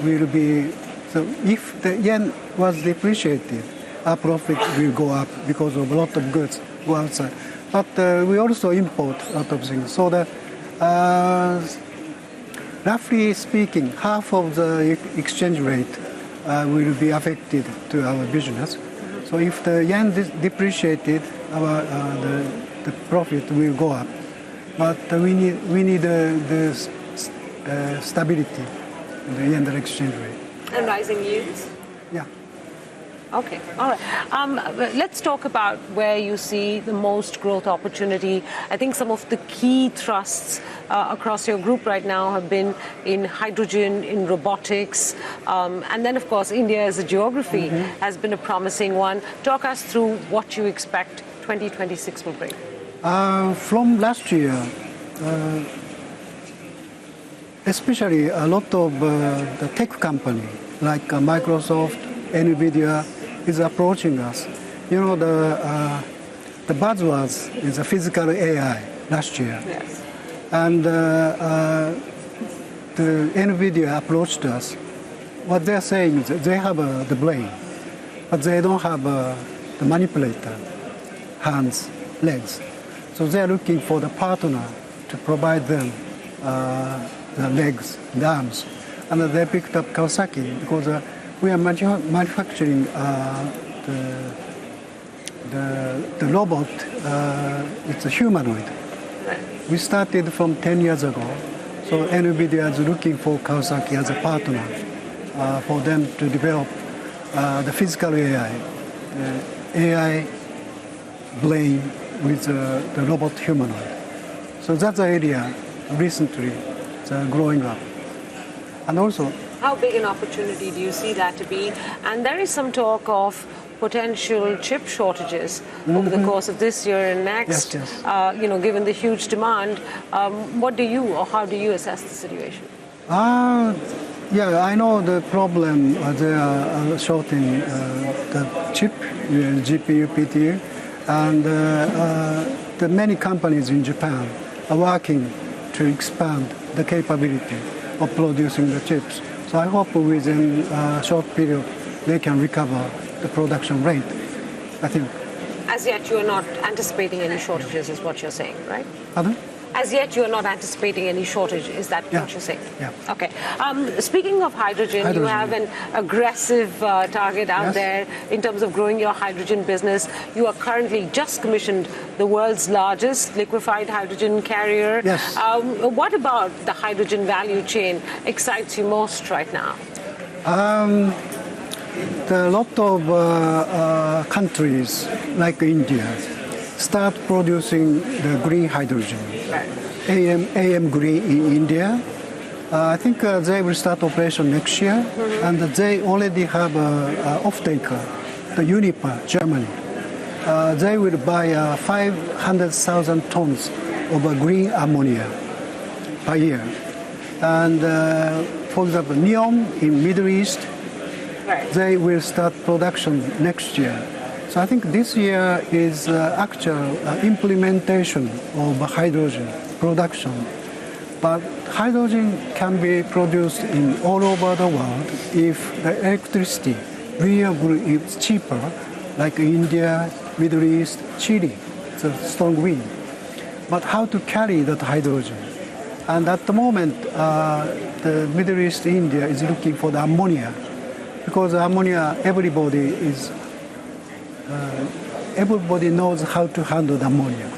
will be. So if the yen was depreciated, our profit will go up because of a lot of goods go outside. But we also import a lot of things. So roughly speaking, half of the exchange rate will be affected to our business. So if the yen depreciated, the profit will go up. But we need the stability in the yen-dollar exchange rate. And rising yields? Yeah. Okay, all right. Let's talk about where you see the most growth opportunity. I think some of the key thrusts across your group right now have been in hydrogen, in robotics, and then, of course, India as a geography has been a promising one. Talk us through what you expect 2026 will bring. From last year, especially a lot of the tech company like Microsoft, NVIDIA is approaching us. You know, the buzzwords is a physical AI last year. Yes. And the NVIDIA approached us. What they're saying is that they have the brain, but they don't have the manipulator, hands, legs. So they're looking for the partner to provide them the legs, the arms. And they picked up Kawasaki because we are manufacturing the robot. It's a humanoid. We started from 10 years ago. So NVIDIA is looking for Kawasaki as a partner for them to develop the physical AI, AI brain with the robot humanoid. So that's the area recently growing up. And also, how big an opportunity do you see that to be? And there is some talk of potential chip shortages over the course of this year and next. Yes. Given the huge demand, what do you or how do you assess the situation? Yeah, I know the problem. They are shorting the chip, GPU, PTU, and the many companies in Japan are working to expand the capability of producing the chips. So I hope within a short period they can recover the production rate, I think. As yet, you are not anticipating any shortages, is what you're saying, right? Pardon? As yet, you are not anticipating any shortage, is that what you're saying? Yeah. Okay. Speaking of hydrogen, you have an aggressive target out there in terms of growing your hydrogen business. You are currently just commissioned the world's largest liquefied hydrogen carrier. Yes. What about the hydrogen value chain excites you most right now? A lot of countries like India start producing the green hydrogen. AM Green in India. I think they will start operation next year, and they already have an off-taker, the Uniper, Germany. They will buy 500,000 tons of green ammonia per year. And for example, NEOM in Middle East, they will start production next year. So I think this year is actual implementation of hydrogen production. But hydrogen can be produced in all over the world if the electricity renewable is cheaper, like India, Middle East, Chile. It's a strong wind. But how to carry that hydrogen? And at the moment, the Middle East, India is looking for the ammonia, because ammonia, everybody knows how to handle the ammonia.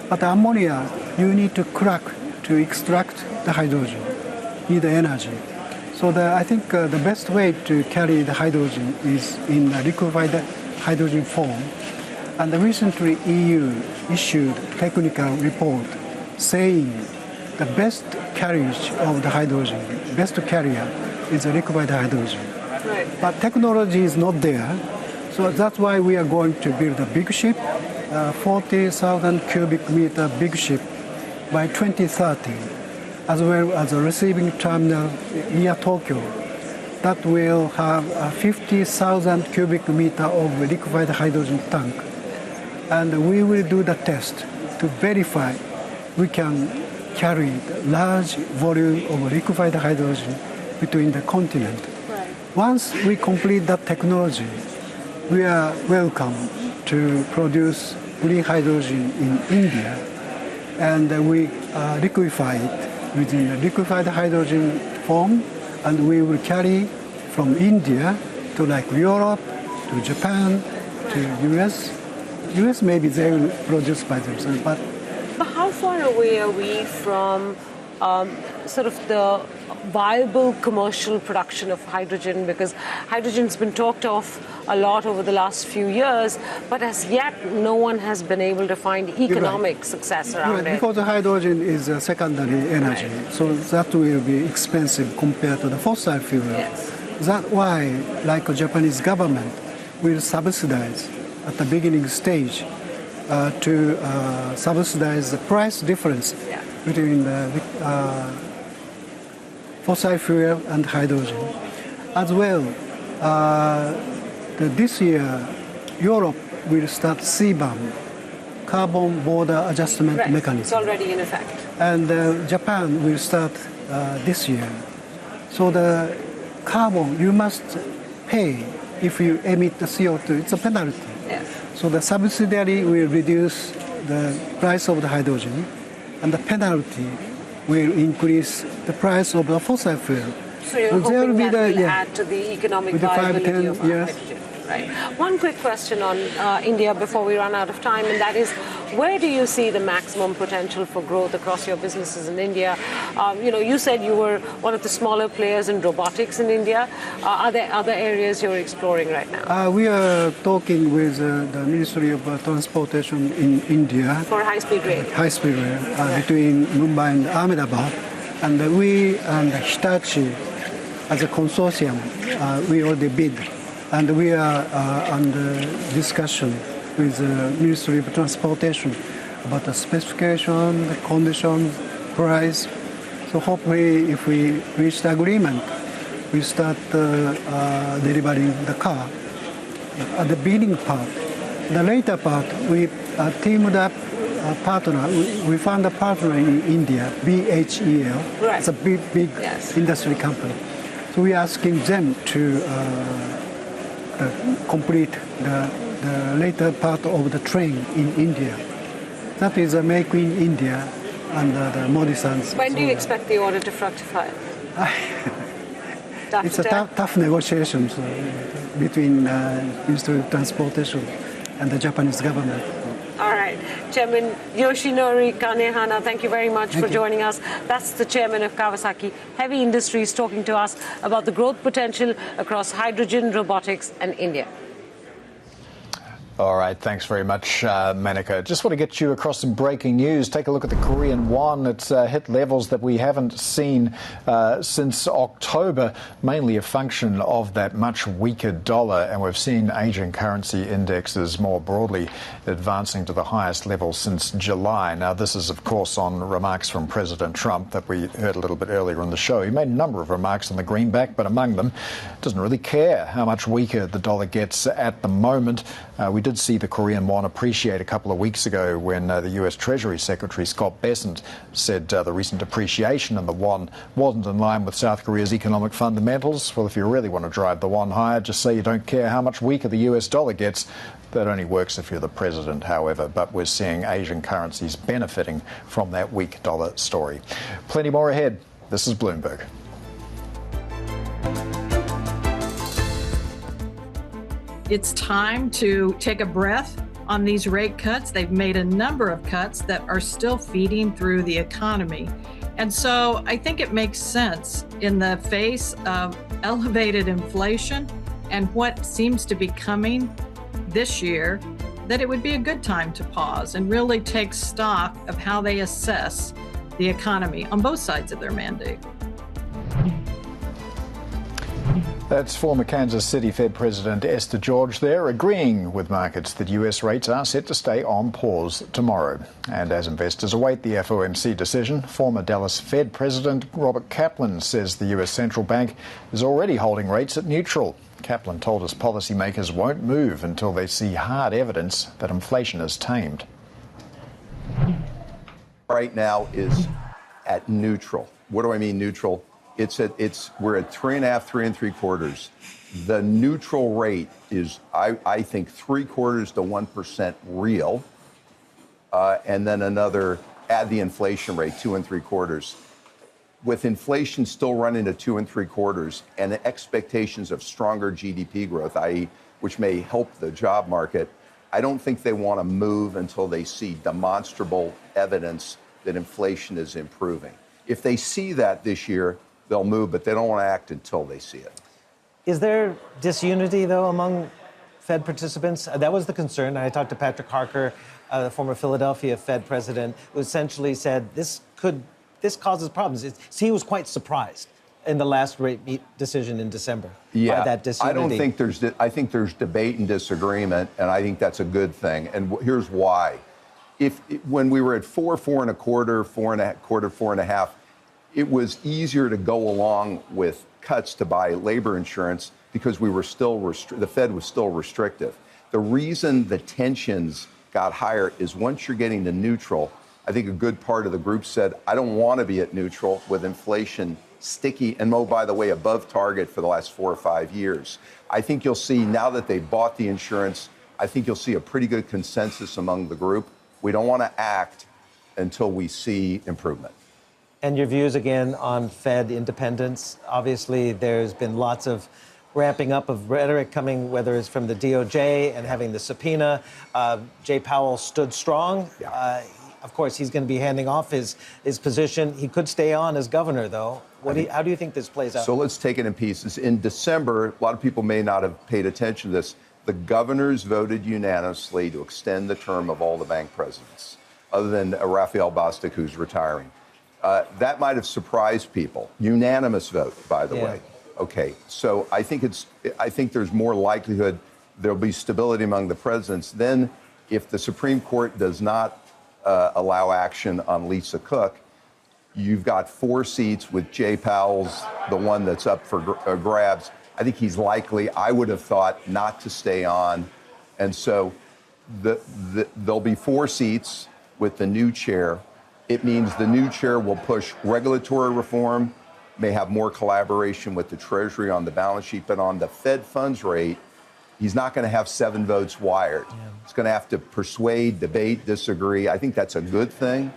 But the ammonia, you need to crack to extract the hydrogen, need the energy. So I think the best way to carry the hydrogen is in a liquefied hydrogen form. And recently EU issued technical report saying the best carriage of the hydrogen, best carrier is a liquefied hydrogen. Right. But technology is not there. So that's why we are going to build a big ship, 40,000 cubic meter big ship by 2030, as well as a receiving terminal near Tokyo that will have a 50,000 cubic meter of liquefied hydrogen tank. And we will do the test to verify we can carry large volume of liquefied hydrogen between the continent. Right. Once we complete that technology, we are welcome to produce green hydrogen in India, and we liquefy it within a liquefied hydrogen form, and we will carry from India to like Europe, to Japan, to US. US maybe they will produce by themselves, but how far away are we from sort of the viable commercial production of hydrogen? Because hydrogen's been talked of a lot over the last few years, but as yet no one has been able to find economic success around it. Because the hydrogen is a secondary energy, so that will be expensive compared to the fossil fuel. Yes. That's why, like the Japanese government will subsidize at the beginning stage to subsidize the price difference between the fossil fuel and hydrogen. As well, this year, Europe will start CBAM, Carbon Border Adjustment Mechanism. It's already in effect. And Japan will start this year. So the carbon, you must pay if you emit the CO2. It's a penalty. Yes. So the subsidy will reduce the price of the hydrogen, and the penalty will increase the price of the fossil fuel. So you're hoping that will add to the economic viability of hydrogen. Right. One quick question on India before we run out of time, and that is, where do you see the maximum potential for growth across your businesses in India? You said you were one of the smaller players in robotics in India. Are there other areas you're exploring right now? We are talking with the Ministry of Transportation in India. For high-speed rail? High-speed rail between Mumbai and Ahmedabad. And we and Hitachi, as a consortium, we already bid And we are under discussion with the Ministry of Transportation about the specification, the conditions, price. So hopefully, if we reach the agreement, we start delivering the car at the beginning part. The later part, we teamed up a partner. We found a partner in India, BHEL. Right. It's a big Yes. industry company. So we're asking them to complete the later part of the train in India. That is a Make in India under the Modi-san's. When do you expect the order to fructify? It's a tough negotiations between Ministry of Transportation and the Japanese government. All right. Chairman Yoshinori Kanehana, thank you very much for joining us. That's the chairman of Kawasaki Heavy Industries talking to us about the growth potential across hydrogen, robotics, and India. All right, thanks very much, Manika. Just want to get you across some breaking news. Take a look at the Korean won. It's hit levels that we haven't seen since October, mainly a function of that much weaker dollar. And we've seen Asian currency indexes more broadly advancing to the highest level since July. Now, this is, of course, on remarks from President Trump that we heard a little bit earlier in the show. He made a number of remarks on the greenback, but among them, doesn't really care how much weaker the dollar gets at the moment. We did see the Korean won appreciate a couple of weeks ago when the US Treasury Secretary Scott Bessent said the recent appreciation in the won wasn't in line with South Korea's economic fundamentals. Well, if you really want to drive the won higher, just say you don't care how much weaker the US dollar gets. That only works if you're the president, however, but we're seeing Asian currencies benefiting from that weak dollar story. Plenty more ahead. This is Bloomberg. It's time to take a breath on these rate cuts. They've made a number of cuts that are still feeding through the economy. And so I think it makes sense in the face of elevated inflation and what seems to be coming this year that it would be a good time to pause and really take stock of how they assess the economy on both sides of their mandate. That's former Kansas City Fed President Esther George there, agreeing with markets that US rates are set to stay on pause tomorrow. And as investors await the FOMC decision, former Dallas Fed President Robert Kaplan says the US Central Bank is already holding rates at neutral. Kaplan told us policymakers won't move until they see hard evidence that inflation is tamed. Right now is at neutral. What do I mean neutral? We're at 3.5, 3 3/4. The neutral rate is, I think, 3/4 to 1% real, and then another, add the inflation rate, 2 3/4. With inflation still running at 2 3/4 and the expectations of stronger GDP growth, i.e., which may help the job market, I don't think they want to move until they see demonstrable evidence that inflation is improving. If they see that this year, they'll move, but they don't want to act until they see it. Is there disunity, though, among Fed participants? That was the concern. I talked to Patrick Harker, the former Philadelphia Fed president, who essentially said this causes problems. He was quite surprised in the last rate decision in December by that disunity. I don't think I think there's debate and disagreement, and I think that's a good thing. And here's why. When we were at 4, 4 1/4, 4 1/4, 4 1/2, it was easier to go along with cuts to buy labor insurance because we were still the Fed was still restrictive. The reason the tensions got higher is once you're getting to neutral, I think a good part of the group said, I don't want to be at neutral with inflation sticky and, by the way, above target for the last 4 or 5 years. I think you'll see now that they bought the insurance, I think you'll see a pretty good consensus among the group. We don't want to act until we see improvement. And your views again on Fed independence? Obviously, there's been lots of ramping up of rhetoric coming, whether it's from the DOJ and having the subpoena. Jay Powell stood strong. Yeah. Of course, he's going to be handing off his position. He could stay on as governor, though. How do you think this plays out? So let's take it in pieces. In December, a lot of people may not have paid attention to this. The governors voted unanimously to extend the term of all the bank presidents, other than Raphael Bostic, who's retiring. That might have surprised people. Unanimous vote, by the way. Okay, so I think there's more likelihood there'll be stability among the presidents. Then, if the Supreme Court does not allow action on Lisa Cook, you've got 4 seats with Jay Powell's the one that's up for grabs. I think he's likely, I would have thought, not to stay on. And so there'll be 4 seats with the new chair. It means the new chair will push regulatory reform, may have more collaboration with the Treasury on the balance sheet, but on the Fed funds rate, he's not going to have 7 votes wired. Yeah. He's going to have to persuade, debate, disagree. I think that's a good thing.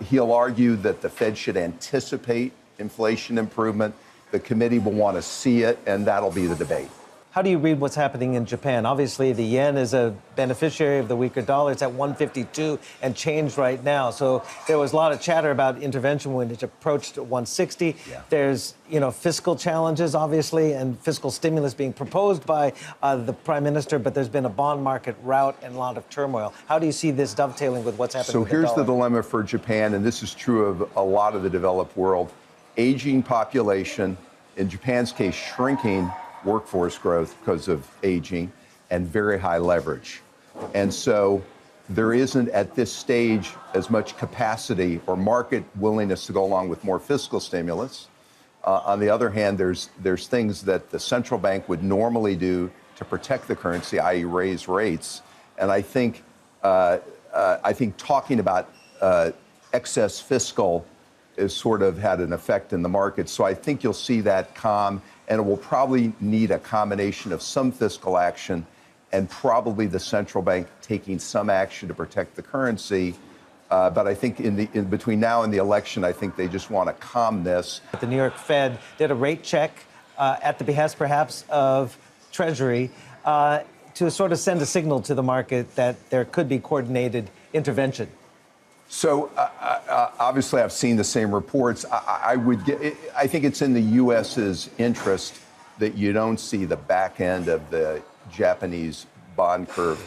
He'll argue that the Fed should anticipate inflation improvement. The committee will want to see it, and that'll be the debate. How do you read what's happening in Japan? Obviously, the yen is a beneficiary of the weaker dollar. It's at 152 and change right now. So there was a lot of chatter about intervention when it approached 160. Yeah. There's, fiscal challenges, obviously, and fiscal stimulus being proposed by the prime minister. But there's been a bond market rout and a lot of turmoil. How do you see this dovetailing with what's happening with the dollar? So here's the dilemma for Japan, and this is true of a lot of the developed world. Aging population, in Japan's case, shrinking workforce growth because of aging, and very high leverage. And so there isn't at this stage as much capacity or market willingness to go along with more fiscal stimulus. On the other hand, there's things that the central bank would normally do to protect the currency, i.e. raise rates. And I think talking about excess fiscal has sort of had an effect in the market. So I think you'll see that calm, and it will probably need a combination of some fiscal action and probably the central bank taking some action to protect the currency. But I think in between now and the election, I think they just want to calm this. The New York Fed did a rate check at the behest, perhaps, of Treasury to sort of send a signal to the market that there could be coordinated intervention. So obviously, I've seen the same reports. I think it's in the U.S.'s interest that you don't see the back end of the Japanese bond curve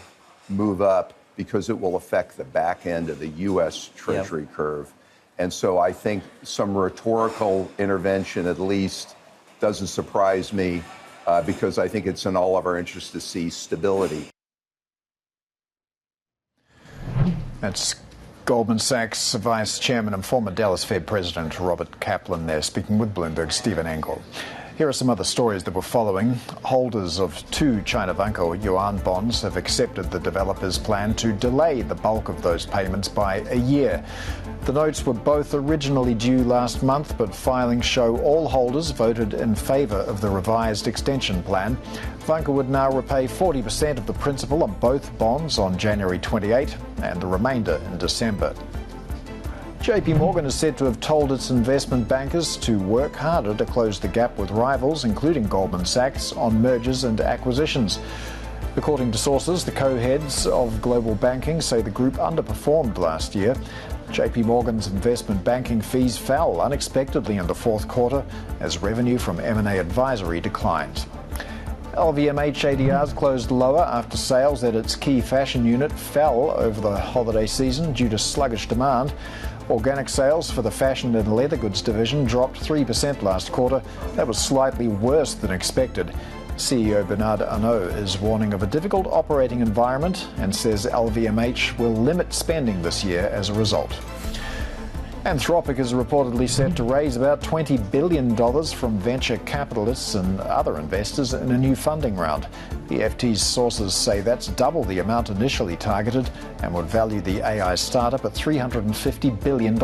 move up, because it will affect the back end of the U.S. Treasury curve. And so I think some rhetorical intervention, at least, doesn't surprise me, because I think it's in all of our interest to see stability. That's Goldman Sachs Vice Chairman and former Dallas Fed President Robert Kaplan there, speaking with Bloomberg's Stephen Engel. Here are some other stories that we're following. Holders of 2 China Vanco yuan bonds have accepted the developer's plan to delay the bulk of those payments by a year. The notes were both originally due last month, but filings show all holders voted in favour of the revised extension plan. Vanco would now repay 40% of the principal on both bonds on January 28 and the remainder in December. JP Morgan is said to have told its investment bankers to work harder to close the gap with rivals, including Goldman Sachs, on mergers and acquisitions. According to sources, the co-heads of global banking say the group underperformed last year. JP Morgan's investment banking fees fell unexpectedly in the fourth quarter as revenue from M&A advisory declined. LVMH ADRs closed lower after sales at its key fashion unit fell over the holiday season due to sluggish demand. Organic sales for the fashion and leather goods division dropped 3% last quarter. That was slightly worse than expected. CEO Bernard Arnault is warning of a difficult operating environment and says LVMH will limit spending this year as a result. Anthropic is reportedly set to raise about $20 billion from venture capitalists and other investors in a new funding round. The FT's sources say that's double the amount initially targeted and would value the AI startup at $350 billion.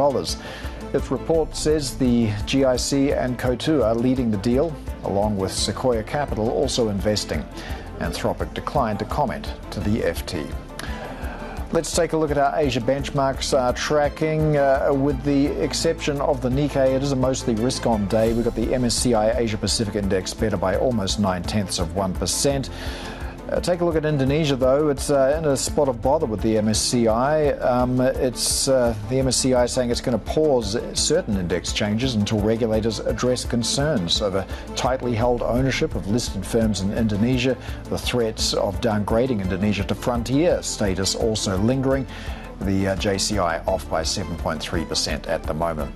Its report says the GIC and Coatue are leading the deal, along with Sequoia Capital also investing. Anthropic declined to comment to the FT. Let's take a look at our Asia benchmarks tracking. With the exception of the Nikkei, it is a mostly risk-on day. We've got the MSCI Asia Pacific Index better by almost 0.9%. Take a look at Indonesia, though. It's in a spot of bother with the MSCI. The MSCI saying it's going to pause certain index changes until regulators address concerns over tightly held ownership of listed firms in Indonesia, the threats of downgrading Indonesia to frontier status also lingering. The JCI off by 7.3% at the moment.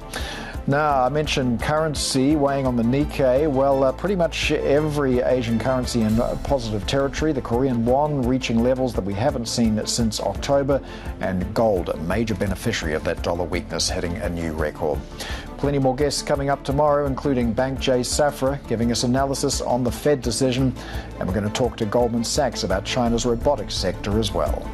Now, I mentioned currency weighing on the Nikkei. Well, pretty much every Asian currency in positive territory. The Korean won reaching levels that we haven't seen since October, and gold, a major beneficiary of that dollar weakness, hitting a new record. Plenty more guests coming up tomorrow, including Bank Jay Safra, giving us analysis on the Fed decision, and we're going to talk to Goldman Sachs about China's robotics sector as well.